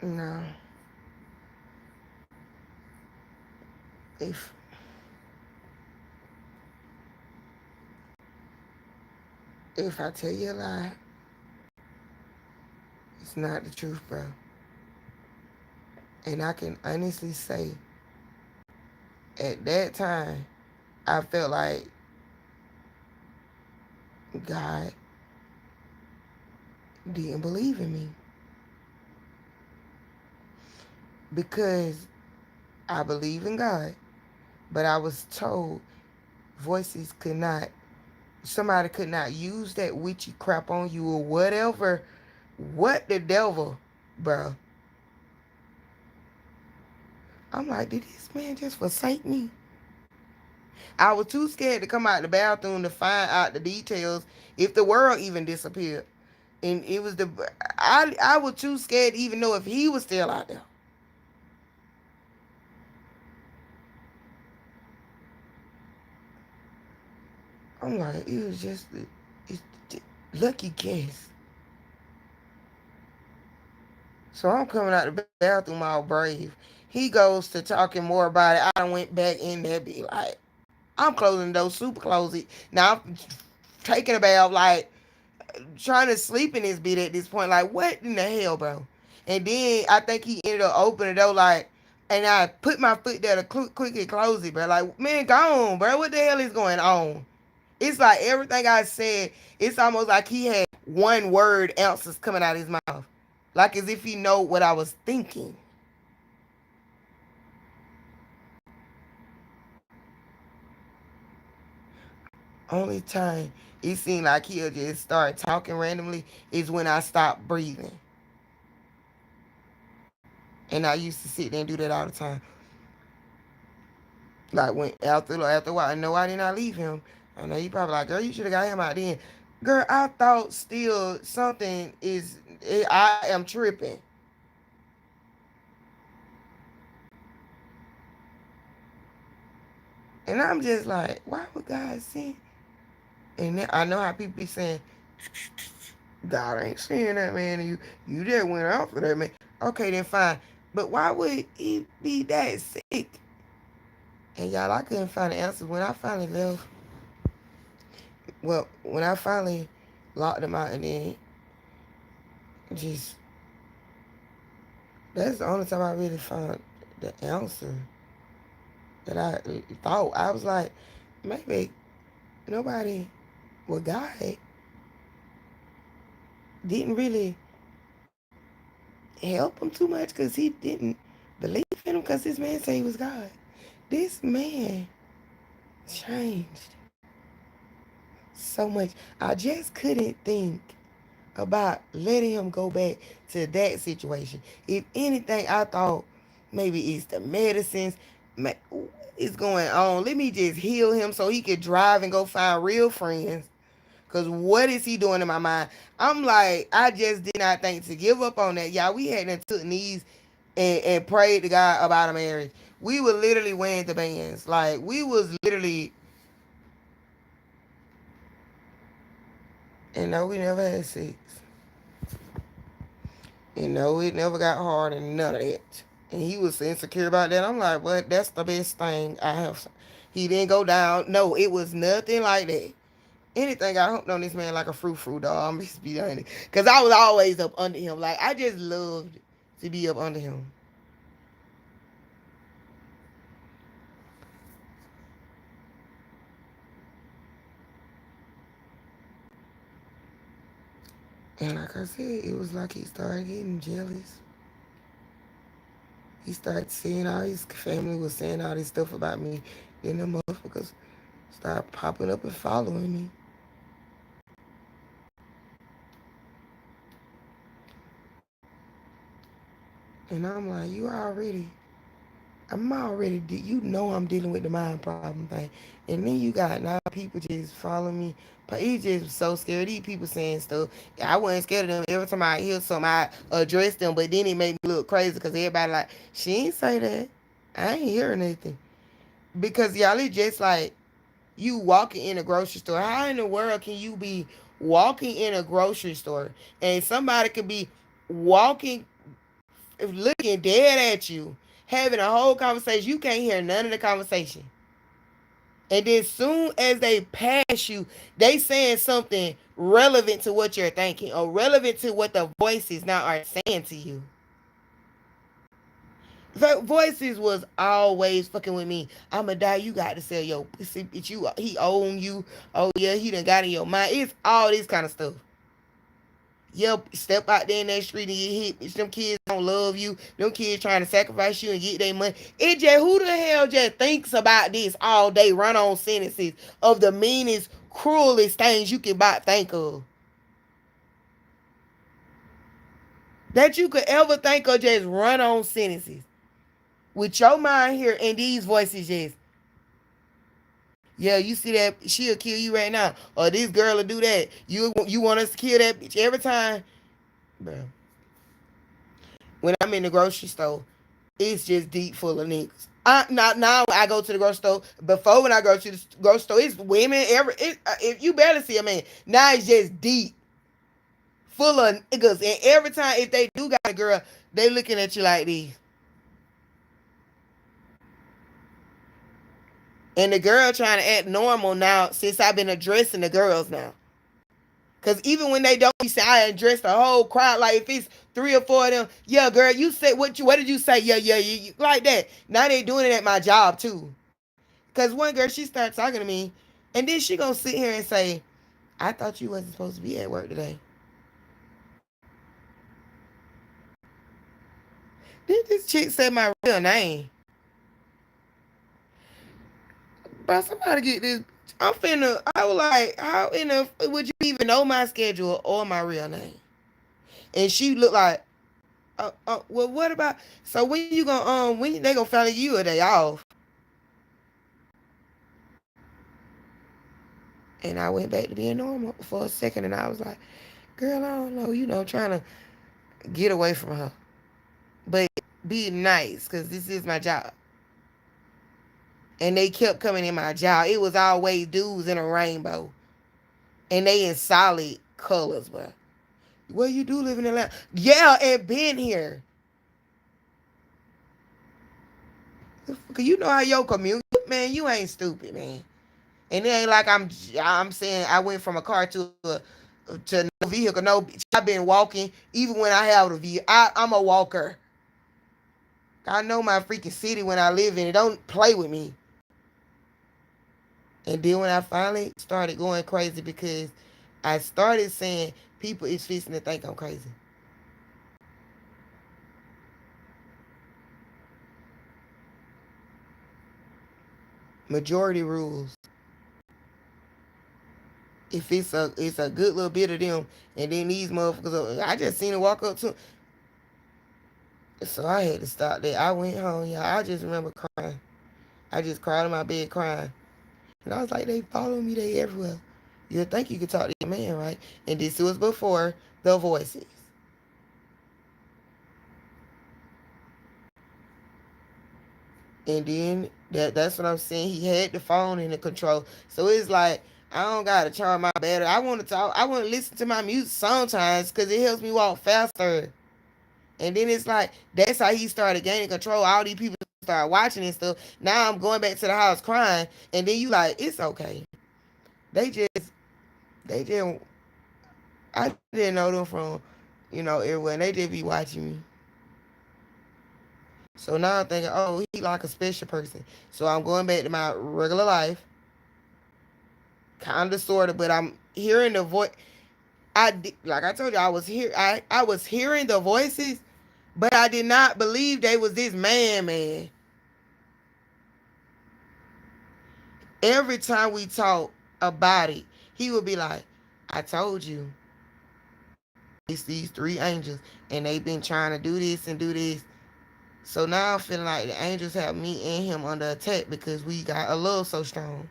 No. If if I tell you a lie, it's not the truth, bro. And I can honestly say, at that time, I felt like God didn't believe in me because I believe in God, but I was told voices could not, somebody could not use that witchy crap on you or whatever. What the devil, bro? I'm like, did this man just forsake me? I was too scared to come out the bathroom to find out the details if the world even disappeared. And it was I was too scared to even know if he was still out there. I'm like, it was just it's lucky guess. So I'm coming out the bathroom all brave. He goes to talking more about it. I went back in there, be like, I'm closing the door, super close it. Now I'm taking a bath, like trying to sleep in this bed at this point. Like, what in the hell, bro? And then I think he ended up opening the door, like, and I put my foot there to quickly close it, bro. Like, man, go on, bro. What the hell is going on? It's like everything I said, it's almost like he had one word answers coming out of his mouth. Like as if he know what I was thinking. Only time it seemed like he'll just start talking randomly is when I stop breathing. And I used to sit there and do that all the time. Like when after a while, I know I did not leave him. I know he probably like, girl, you should have got him out then. Girl, I thought still something is, I am tripping. And I'm just like, why would God send? And then I know how people be saying, God ain't saying that, man. You just went out for that, man. Okay, then fine. But why would he be that sick? And y'all, I couldn't find the answers when I finally left. Well, when I finally locked them out and then just, that's the only time I really found the answer that I thought. I was like, maybe nobody, well, God didn't really help him too much because he didn't believe in him because this man said he was God. This man changed so much. I just couldn't think about letting him go back to that situation. If anything, I thought maybe it's the medicines. What is going on? Let me just heal him so he could drive and go find real friends. Cause what is he doing in my mind? I'm like, I just did not think to give up on that. Y'all, we hadn't took knees and prayed to God about a marriage. We were literally wearing the bands. Like we was literally, and no, we never had sex. And no, it never got hard and none of that. And he was insecure about that. I'm like, well, that's the best thing I have. He didn't go down. No, it was nothing like that. Anything I hooked on this man like a frou dog. I'm just be honest. Cause I was always up under him. Like I just loved to be up under him. And like I said, it was like he started getting jealous. He started saying all his family was saying all this stuff about me. Then the motherfuckers started popping up and following me. And I'm like, I'm already, you know I'm dealing with the mind problem thing. And then you got now people just follow me. But he just so scared. These people saying stuff. I wasn't scared of them. Every time I hear something, I address them. But then it made me look crazy because everybody like, she ain't say that. I ain't hearing anything. Because y'all, it's just like you walking in a grocery store. How in the world can you be walking in a grocery store and somebody could be walking looking dead at you, having a whole conversation. You can't hear none of the conversation. And then soon as they pass you, they saying something relevant to what you're thinking or relevant to what the voices now are saying to you. The voices was always fucking with me. I'ma die. You got to sell your pussy. Bitch, you he own you. Oh yeah, he done got in your mind. It's all this kind of stuff. Yep, step out there in that street and get hit. Bitch, them kids don't love you. Them kids trying to sacrifice you and get their money. It just, who the hell just thinks about this all day? Run on sentences of the meanest, cruelest things you can about think of. That you could ever think of, just run on sentences. With your mind here and these voices just, yeah, you see that she'll kill you right now. Or this girl will do that. You want us to kill that bitch every time. Bro. When I'm in the grocery store, it's just deep full of niggas. Now I go to the grocery store. Before when I go to the grocery store, it's women. If you barely see a man, now it's just deep, full of niggas. And every time if they do got a girl, they looking at you like this. And the girl trying to act normal now since I've been addressing the girls now. Cause even when they don't be saying I address the whole crowd, like if it's 3 or 4 of them, yeah, girl, you said what did you say? Yeah, like that. Now they doing it at my job too. Cause one girl, she started talking to me, and then she gonna sit here and say, I thought you wasn't supposed to be at work today. Then this chick said my real name. Bro, somebody get this. I was like, how in the, would you even know my schedule or my real name? And she looked like, well, what about, so when you gonna, when they gonna finally you a day off? And I went back to being normal for a second, and I was like, girl, I don't know, trying to get away from her. But be nice, because this is my job. And they kept coming in my job. It was always dudes in a rainbow. And they in solid colors, bro. Well, you do live in Atlanta. Yeah, and been here. Cause you know how your commute, man, you ain't stupid, man. And it ain't like I'm saying I went from a car to no vehicle. No, bitch, I've been walking even when I have a vehicle. I'm a walker. I know my freaking city when I live in it. Don't play with me. And then when I finally started going crazy because I started saying people is fixing to think I'm crazy. Majority rules. If it's a good little bit of them, and then these motherfuckers, I just seen it walk up to. So I had to stop that. I went home, y'all. I just remember crying. I just cried in my bed crying. And I was like, they follow me, they everywhere. You think you could talk to your man, right? And this was before the voices. And then that's what I'm saying. He had the phone in the control. So it's like I don't gotta charge my battery. I wanna talk, I wanna listen to my music sometimes because it helps me walk faster. And then it's like that's how he started gaining control. All these people start watching and stuff. Now I'm going back to the house crying. And then you like, it's okay. They just they just I didn't know them from, everywhere. And they just be watching me. So now I'm thinking, oh, he like a special person. So I'm going back to my regular life, kind of, sort of, but I'm hearing the voice. Like I told you, I was hearing the voices, but I did not believe they was this man, man. Every time we talk about it, he would be like, I told you, it's these three angels, and they've been trying to do this and do this. So now I'm feeling like the angels have me and him under attack because we got a love so strong.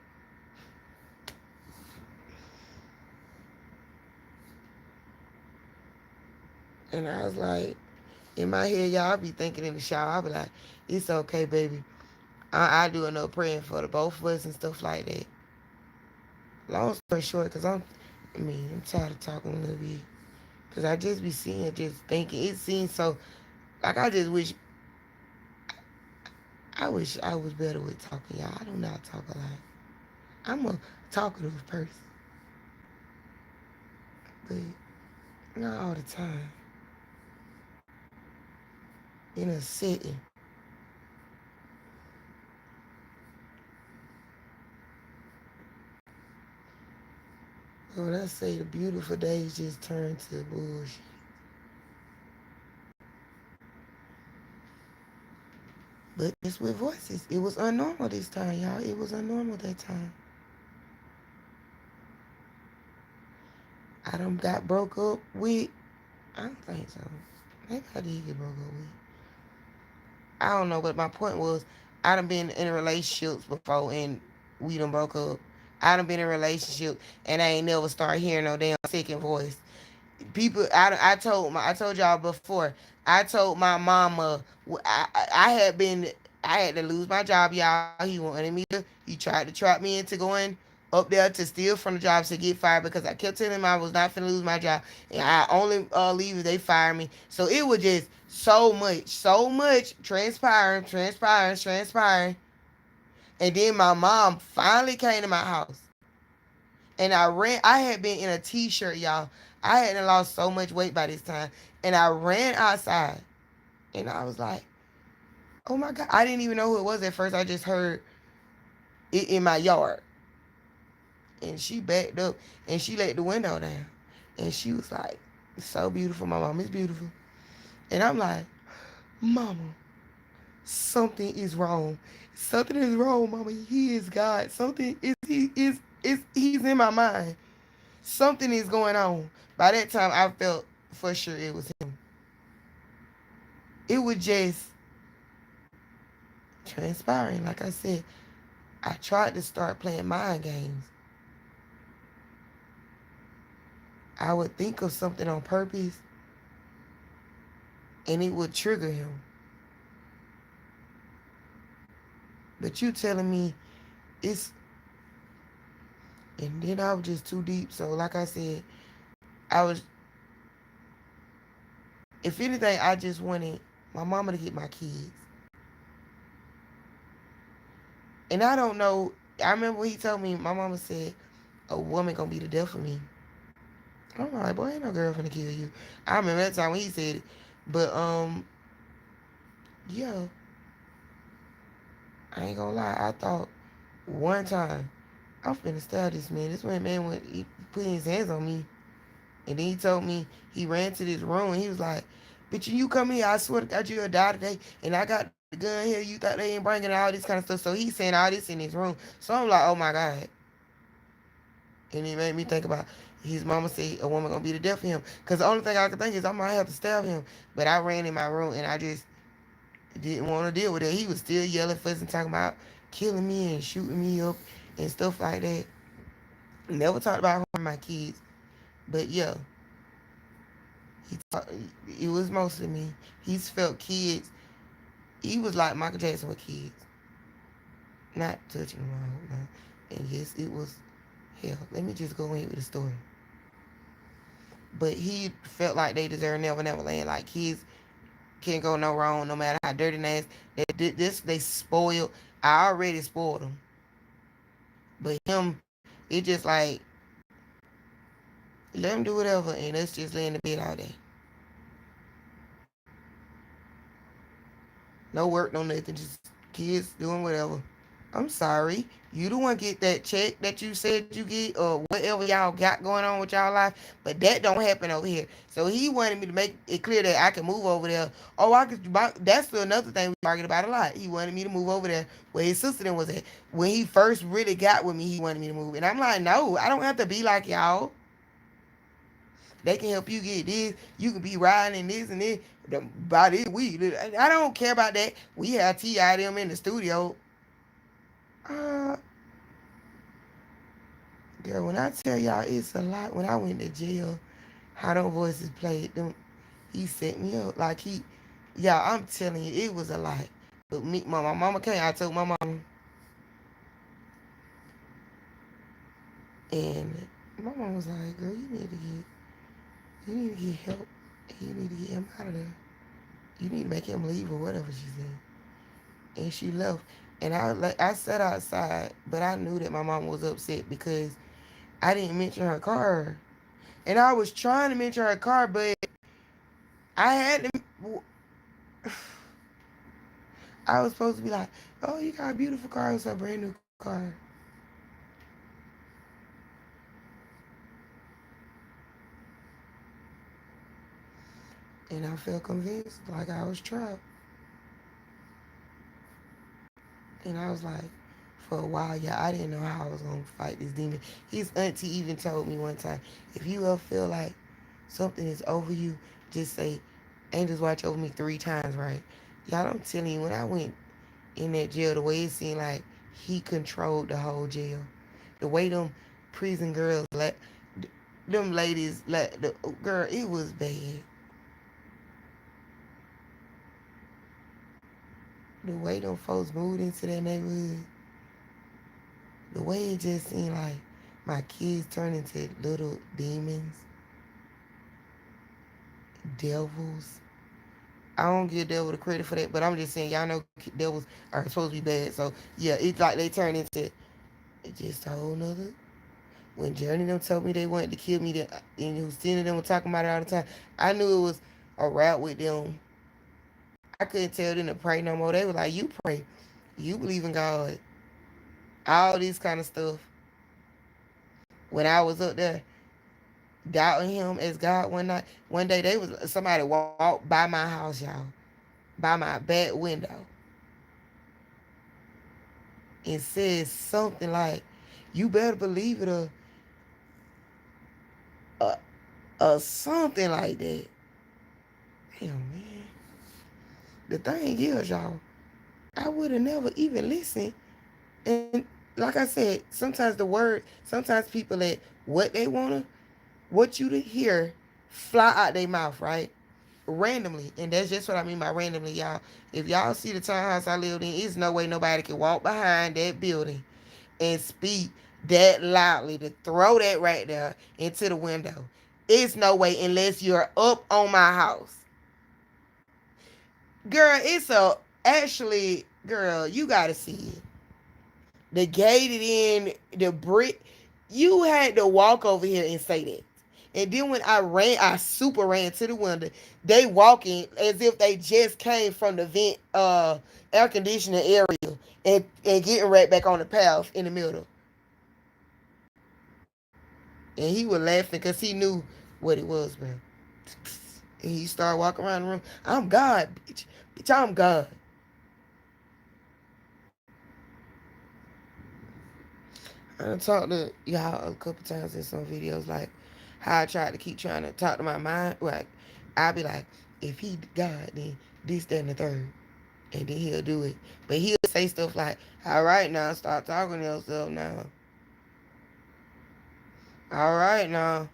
And I was like, in my head, y'all, I be thinking in the shower, I be like, it's okay, baby. I do enough praying for the both of us and stuff like that. Long story short, because I'm tired of talking a little bit. Because I just be seeing, just thinking. It seems so, like I just wish I was better with talking, y'all. I don't know how to talk a lot. I'm a talkative person, but not all the time. In a setting. But when I say the beautiful days just turn to bullshit. But it's with voices. It was unnormal this time, y'all. It was unnormal that time. I done got broke up with. I don't think so. Maybe I did get broke up with. I don't know, but my point was, I done been in relationships before and we done broke up. I done been in a relationship and I ain't never start hearing no damn second voice. People, I told y'all before, I told my mama, I had been, I had to lose my job, y'all. He tried to trap me into going up there to steal from the jobs to get fired because I kept telling him I was not finna lose my job. And I only leave if they fire me. So it was just so much transpiring. And then my mom finally came to my house. And I had been in a t-shirt, y'all. I hadn't lost so much weight by this time. And I ran outside. And I was like, oh my God. I didn't even know who it was at first. I just heard it in my yard. And she backed up and she let the window down. And she was like, it's so beautiful. My mom is beautiful. And I'm like, Mama, something is wrong. Something is wrong, Mama. He is God. Something is he's in my mind. Something is going on. By that time, I felt for sure it was him. It was just transpiring. Like I said, I tried to start playing mind games. I would think of something on purpose and it would trigger him. But you telling me it's, and then I was just too deep. So like I said, I was, if anything, I just wanted my mama to get my kids. And I don't know, I remember when he told me, my mama said, a woman gonna be the death of me. I'm like, boy, ain't no girl finna kill you. I remember that time when he said it. But yeah, I ain't gonna lie. I thought one time I'm finna stab this man. This man went, he put his hands on me, and then he told me he ran to this room and he was like, "Bitch, you come here. I swear to God, you'll die today." And I got the gun here. You thought they ain't bringing all this kind of stuff. So he's saying all this in his room. So I'm like, oh my God. And it made me think about his mama said a woman gonna be the death of him. Cause the only thing I could think is I might have to stab him. But I ran in my room and I just didn't want to deal with it. He was still yelling, fussing, talking about killing me and shooting me up and stuff like that. Never talked about harming my kids. But yeah, he talk, it was mostly me. He's felt kids. He was like Michael Jackson with kids, not touching them all. No. And yes, it was hell. Let me just go in with the story. But he felt like they deserve Never Never Land. Like kids can't go no wrong, no matter how dirty nasty. They did this. They spoiled. I already spoiled them. But him, it just like let him do whatever, and us just lay in the bed all day. No work, no nothing. Just kids doing whatever. I'm sorry. You the one get that check that you said you get or whatever y'all got going on with y'all life, but that don't happen over here. So he wanted me to make it clear that I can move over there. Oh, I could. That's another thing we argued about a lot. He wanted me to move over there where his sister then was at. When he first really got with me, he wanted me to move, and I'm like, no, I don't have to be like y'all. They can help you get this. You can be riding in this and this. By this week, I don't care about that. We have T.I. them in the studio. Uh, Girl, when I tell y'all it's a lot, when I went to jail, how them voices played them, he set me up. Like yeah, I'm telling you, it was a lot. But me, my mama came, I told my mama, and my mom was like, girl, you need to get help. You need to get him out of there. You need to make him leave or whatever she said. And she left. And I sat outside, but I knew that my mom was upset because I didn't mention her car. And I was trying to mention her car, but I had to. I was supposed to be like, oh, you got a beautiful car. It's a brand new car. And I felt convinced, like I was trapped. And I was like, for a while, yeah, I didn't know how I was going to fight this demon. His auntie even told me one time, if you ever feel like something is over you, just say, angels watch over me 3 times, right? Y'all, I'm telling you, when I went in that jail, the way it seemed like he controlled the whole jail. The way them prison girls, like, them ladies, like, the girl, it was bad. The way them folks moved into that neighborhood, the way it just seemed like my kids turned into little demons, devils. I don't give devil the credit for that, but I'm just saying, y'all know devils are supposed to be bad. So, yeah, it's like they turn into just a whole nother. When Journey them told me they wanted to kill me, and Christina them were talking about it all the time, I knew it was a route with them. I couldn't tell them to pray no more. They were like, you pray. You believe in God. All this kind of stuff. When I was up there doubting him as God one day they was somebody walked by my house, y'all, by my back window, and said something like, "You better believe it," or, something like that. Damn, man. The thing is, y'all, I would have never even listened. And like I said, sometimes people let what you to hear fly out their mouth, right? Randomly. And that's just what I mean by randomly, y'all. If y'all see the townhouse I lived in, there's no way nobody can walk behind that building and speak that loudly to throw that right there into the window. It's no way unless you're up on my house. Girl, it's a actually, girl, you gotta see it. The gated in, the brick. You had to walk over here and say that. And then when I super ran to the window. They walking as if they just came from the vent, air conditioning area, and getting right back on the path in the middle. And he was laughing because he knew what it was, man. And he started walking around the room. I'm God, bitch. Bitch, I'm God. I talked to y'all a couple times in some videos, like how I tried to keep trying to talk to my mind. Like, I'll be like, if he God, then this, that, and the third. And then he'll do it. But he'll say stuff like, all right, now, start talking to yourself now. All right, now.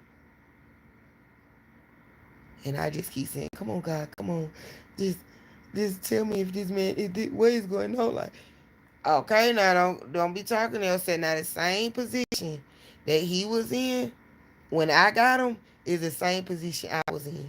And I just keep saying, come on, God, come on. Just just tell me if this man is this, what is going on. Like, okay, now don't be talking else. Said now the same position that he was in when I got him is the same position I was in.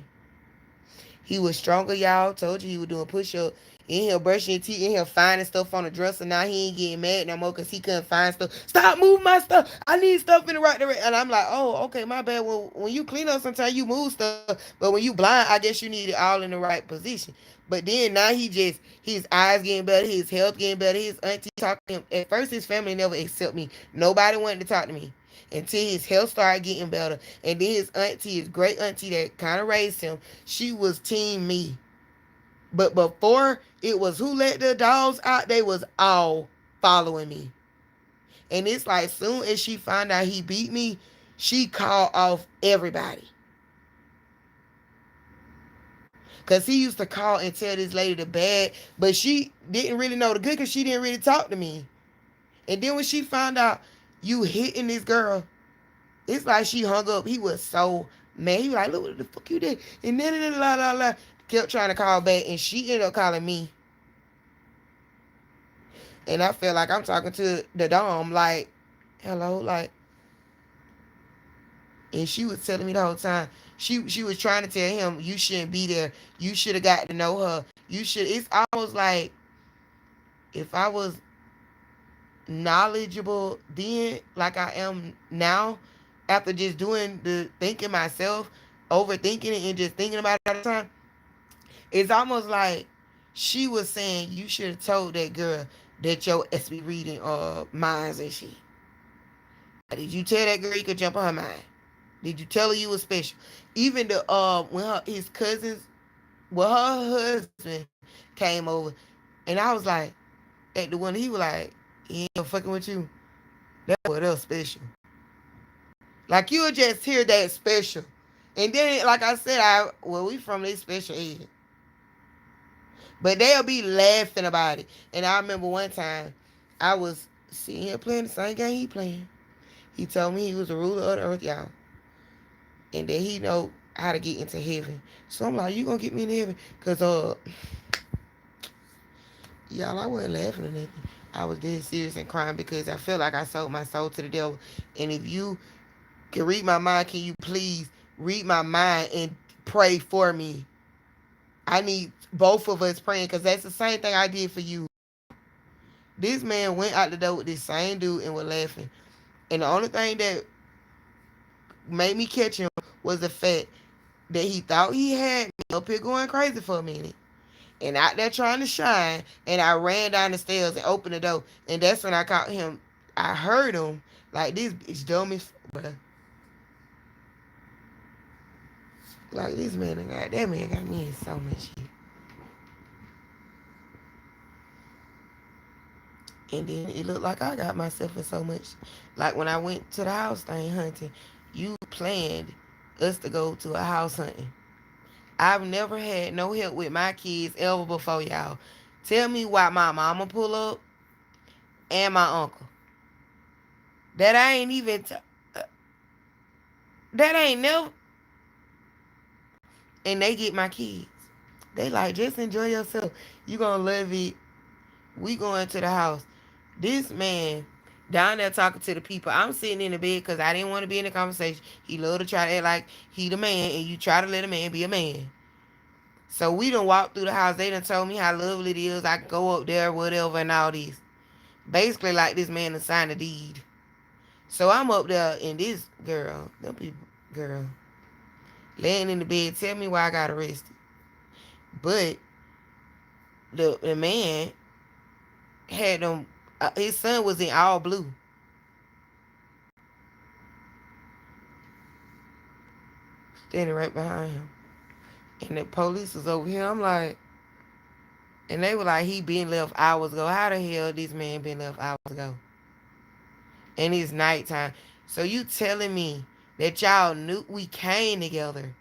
He was stronger, y'all. Told you he was doing push up. In here brushing your teeth, in here finding stuff on the dresser. Now he ain't getting mad no more because he couldn't find stuff. Stop moving my stuff. I need stuff in the right direction. And I'm like, oh, okay, my bad. Well, when you clean up, sometimes you move stuff. But when you blind, I guess you need it all in the right position. But then now his eyes getting better, his health getting better, his auntie talking to him. At first, his family never accept me. Nobody wanted to talk to me until his health started getting better. And then his auntie, his great auntie that kind of raised him, she was team me. But before it was who let the dogs out, they was all following me. And it's like soon as she found out he beat me, she called off everybody. Cause he used to call and tell this lady the bad, but she didn't really know the good because she didn't really talk to me. And then when she found out you hitting this girl, it's like she hung up. He was so mad. He was like, look what the fuck you did. And then la la la kept trying to call back, and she ended up calling me. And I felt like I'm talking to the dom, like, hello, like, and she was telling me the whole time. She was trying to tell him, you shouldn't be there. You should have got to know her. You should. It's almost like if I was knowledgeable then, like I am now, after just doing the thinking myself, overthinking it, and just thinking about it all the time, it's almost like she was saying you should have told that girl that your ass be reading minds and shit. Did you tell that girl you could jump on her mind? Did you tell her you was special? Even the when his cousins, well, her husband came over, and I was like, at the one he was like, he ain't fucking with you. That's what else special. Like you'll just hear that special, and then like I said, we from this special age, but they'll be laughing about it. And I remember one time, I was seeing him playing the same game he playing. He told me he was the ruler of the earth, y'all, and that he know how to get into heaven. So I'm like, you gonna get me into heaven? Cause y'all, I wasn't laughing or nothing. I was dead serious and crying because I felt like I sold my soul to the devil. And if you can read my mind, can you please read my mind and pray for me? I need both of us praying because that's the same thing I did for you. This man went out the door with this same dude and was laughing. And the only thing that made me catch him was the fact that he thought he had me up here going crazy for a minute. And out there trying to shine. And I ran down the stairs and opened the door. And that's when I caught him. I heard him like, this bitch dumb as bruh. Like, this man, that man got me in so much shit. And then it looked like I got myself in so much. Like when I went to the house thing hunting, you planned us to go to a house hunting. I've never had no help with my kids ever before, y'all. Tell me why my mama pull up and my uncle. That I ain't even, that ain't never, and they get my kids. They like, just enjoy yourself. You gonna love it. We going to the house. This man down there talking to the people. I'm sitting in the bed because I didn't want to be in the conversation. He love to try to act like he the man, and you try to let a man be a man. So we done walked through the house. They done told me how lovely it is. I can go up there, whatever, and all this. Basically, like this man done signed a deed. So I'm up there, and this girl, them people, girl, laying in the bed, tell me why I got arrested. But the man had them, his son was in all blue. Standing right behind him. And the police was over here. I'm like, and they were like, he been left hours ago. How the hell this man been left hours ago? And it's nighttime. So you telling me that y'all knew we came together,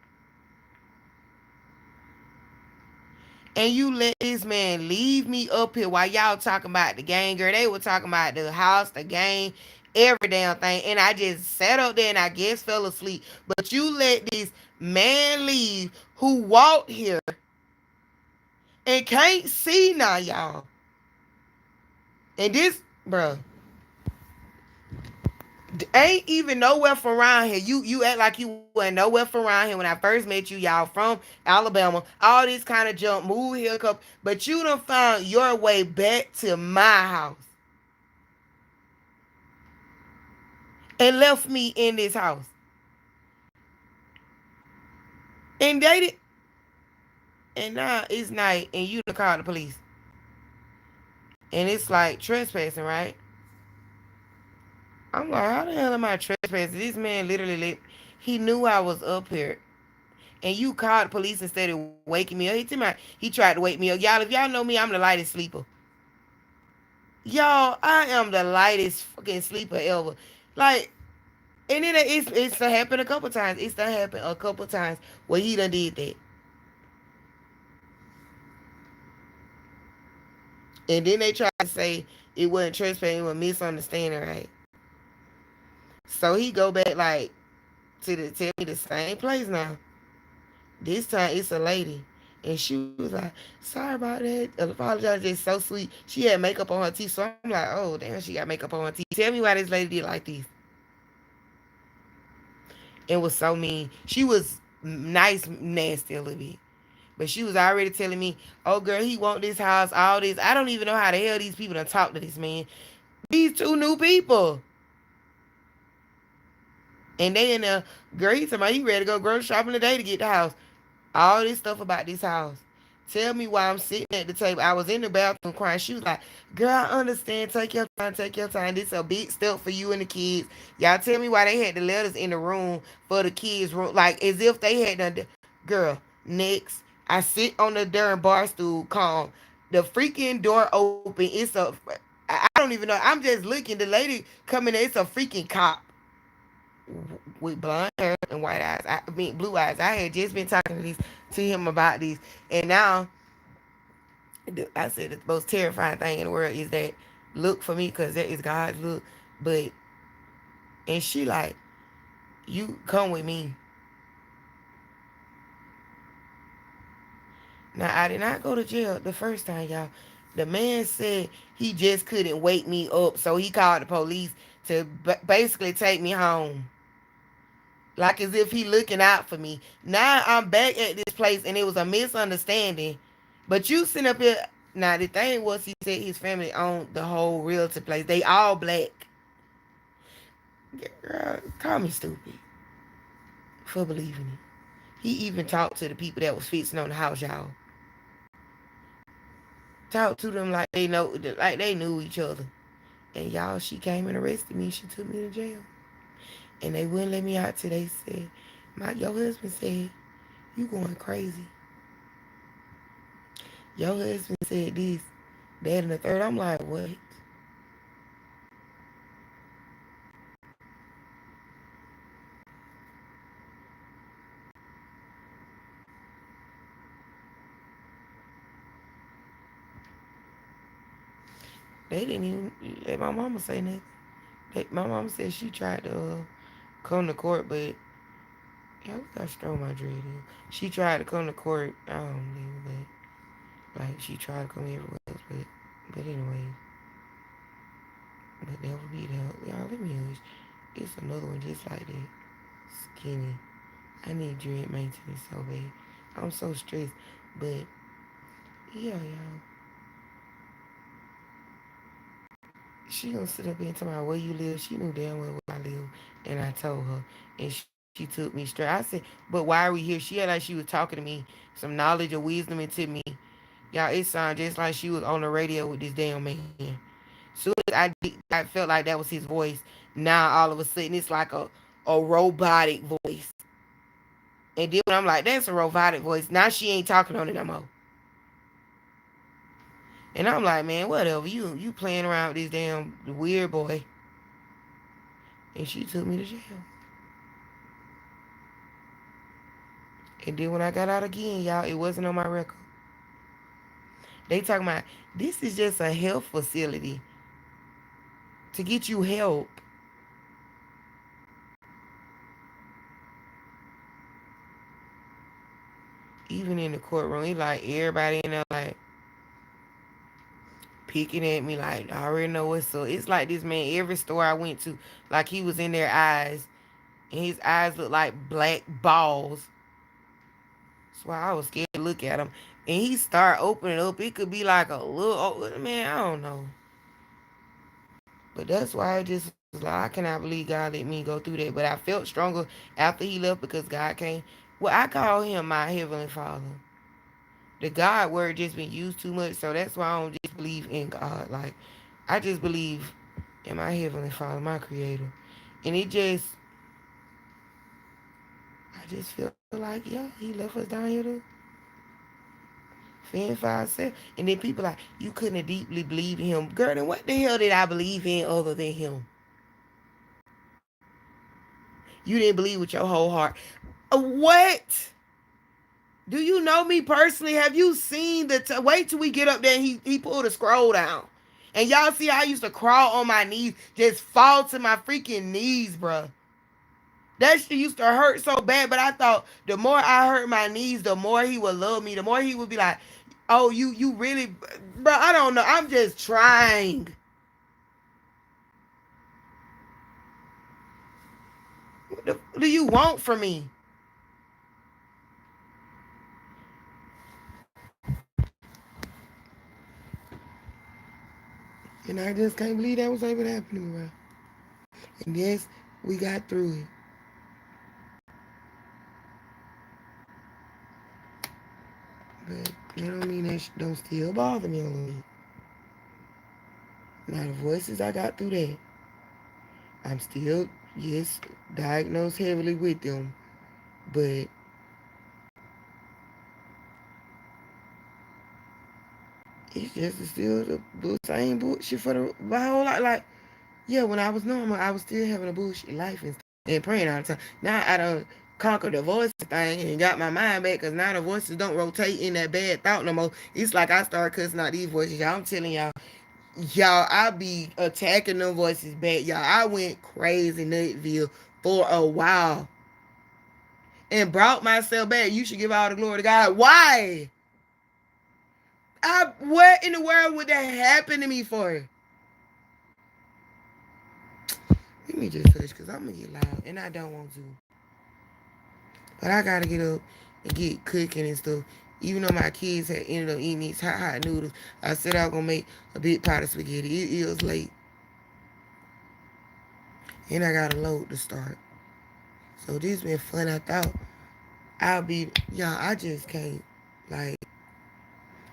and you let this man leave me up here while y'all talking about the game, girl. They were talking about the house, the game, every damn thing. And I just sat up there and I guess fell asleep. But you let this man leave who walked here and can't see now, y'all. And this, bruh, ain't even nowhere from around here. You act like you wasn't nowhere from around here when I first met you, y'all from Alabama. All this kind of junk, move here, but you done found your way back to my house and left me in this house. And they did, and now it's night and you done called the police. And it's like trespassing, right? I'm like, how the hell am I trespassing? This man literally he knew I was up here. And you called the police instead of waking me up. He tried to wake me up. Y'all, if y'all know me, I'm the lightest sleeper. Y'all, I am the lightest fucking sleeper ever. Like, and then it's done happened a couple times. It's done happened a couple times where he done did that. And then they try to say it wasn't trespassing, it was misunderstanding, right? So he go back like tell me the same place now. This time it's a lady. And she was like, sorry about that. Apologize, just so sweet. She had makeup on her teeth. So I'm like, oh, damn, she got makeup on her teeth. Tell me why this lady did like this. It was so mean. She was nice, nasty a little bit. But she was already telling me, oh, girl, he want this house, all this. I don't even know how the hell these people done talk to this man. These two new people. And they in there, girl, he talking about he ready to go grocery shopping today to get the house. All this stuff about this house. Tell me why I'm sitting at the table. I was in the bathroom crying. She was like, girl, I understand. Take your time. Take your time. This is a big step for you and the kids. Y'all tell me why they had the letters in the room for the kids' room. Like, as if they had done. Girl, next. I sit on the darn bar stool, calm. The freaking door open. It's a, I don't even know. I'm just looking. The lady coming in. It's a freaking cop with blonde hair and white eyes. I mean blue eyes. I had just been talking to him about these, and now I said the most terrifying thing in the world is that look for me because that is God's look. But and she like, you come with me. Now I did not go to jail the first time, y'all. The man said he just couldn't wake me up, so he called the police to basically take me home. Like as if he looking out for me. Now I'm back at this place and it was a misunderstanding. But you sitting up here. Now the thing was he said his family owned the whole realty place. They all black. Girl, call me stupid for believing it. He even talked to the people that was fixing on the house, y'all. Talked to them like they knew each other. And y'all, she came and arrested me. She took me to jail. And they wouldn't let me out till they said, your husband said, you going crazy. Your husband said this, that, and the third. I'm like, what? They didn't even let my mama say nothing. My mama said she tried to come to court, but yeah, we got strong my dread in. She tried to come to court. I don't believe but like she tried to come everywhere else, but anyway, but never beat help. Y'all, let me hush. It's another one just like that. Skinny. I need dread maintenance so bad. I'm so stressed, but yeah, y'all. She gonna sit up here and tell me where you live. She knew damn well where I live, and I told her, and she took me straight. I said, but why are we here? She had like she was talking to me, some knowledge or wisdom into me. Y'all, it sounded just like she was on the radio with this damn man. Soon as I felt like that was his voice. Now all of a sudden it's like a robotic voice. And then when I'm like, that's a robotic voice. Now she ain't talking on it no more. And I'm like, man, whatever. You playing around with this damn weird boy. And she took me to jail. And then when I got out again, y'all, it wasn't on my record. They talking about this is just a health facility to get you help. in the courtroom. He like everybody in there like picking at me like I already know what's up. It's like this man, every store I went to, like he was in their eyes. And his eyes look like black balls. That's why I was scared to look at him. And he start opening up. It could be like a little man, I don't know. But that's why I just was like, I cannot believe God let me go through that. But I felt stronger after he left because God came. Well, I call him my heavenly father. The God word just been used too much, so that's why I don't just believe in God. Like, I just believe in my heavenly father, my creator. And it just, I just feel like, yeah, he left us down here to fend for ourselves. And then people like, you couldn't have deeply believed in him. Girl, then what the hell did I believe in other than him? You didn't believe with your whole heart. What? Do you know me personally? Have you seen the wait till we get up there and he pulled a scroll down. And y'all see how I used to crawl on my knees, just fall to my freaking knees, bruh. That shit used to hurt so bad, but I thought the more I hurt my knees, the more he would love me. The more he would be like, "Oh, you really, bro? I don't know. I'm just trying. What do you want from me?" And I just can't believe that was able to happen to me, bro. And yes, we got through it, but that don't mean that don't still bother me a little bit. Now the voices I got through that, I'm still yes diagnosed heavily with them, but it's just still the same bullshit for my whole life. Like, yeah, when I was normal, I was still having a bullshit life and praying all the time. Now I done conquered the voice thing and got my mind back because now the voices don't rotate in that bad thought no more. It's like I start cussing out these voices. Y'all, I'm telling y'all, I be attacking them voices back. Y'all, I went crazy Nutville for a while and brought myself back. You should give all the glory to God. Why? What in the world would that happen to me for? Let me just hush because I'm going to get loud and I don't want to. But I got to get up and get cooking and stuff. Even though my kids had ended up eating these hot noodles, I said I was going to make a big pot of spaghetti. It was late. And I got a load to start. So this been fun. I thought y'all, I just can't. Like,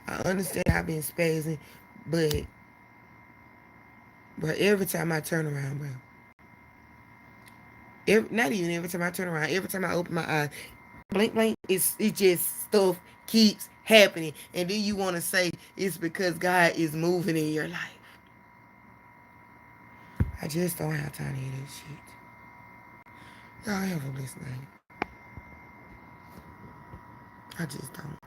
I understand I've been spacing, but, every time I turn around, bro, not even every time I turn around, every time I open my eyes, blink, blink, it just stuff keeps happening. And then you want to say it's because God is moving in your life. I just don't have time to hear that shit. Y'all have a blessed night. I just don't.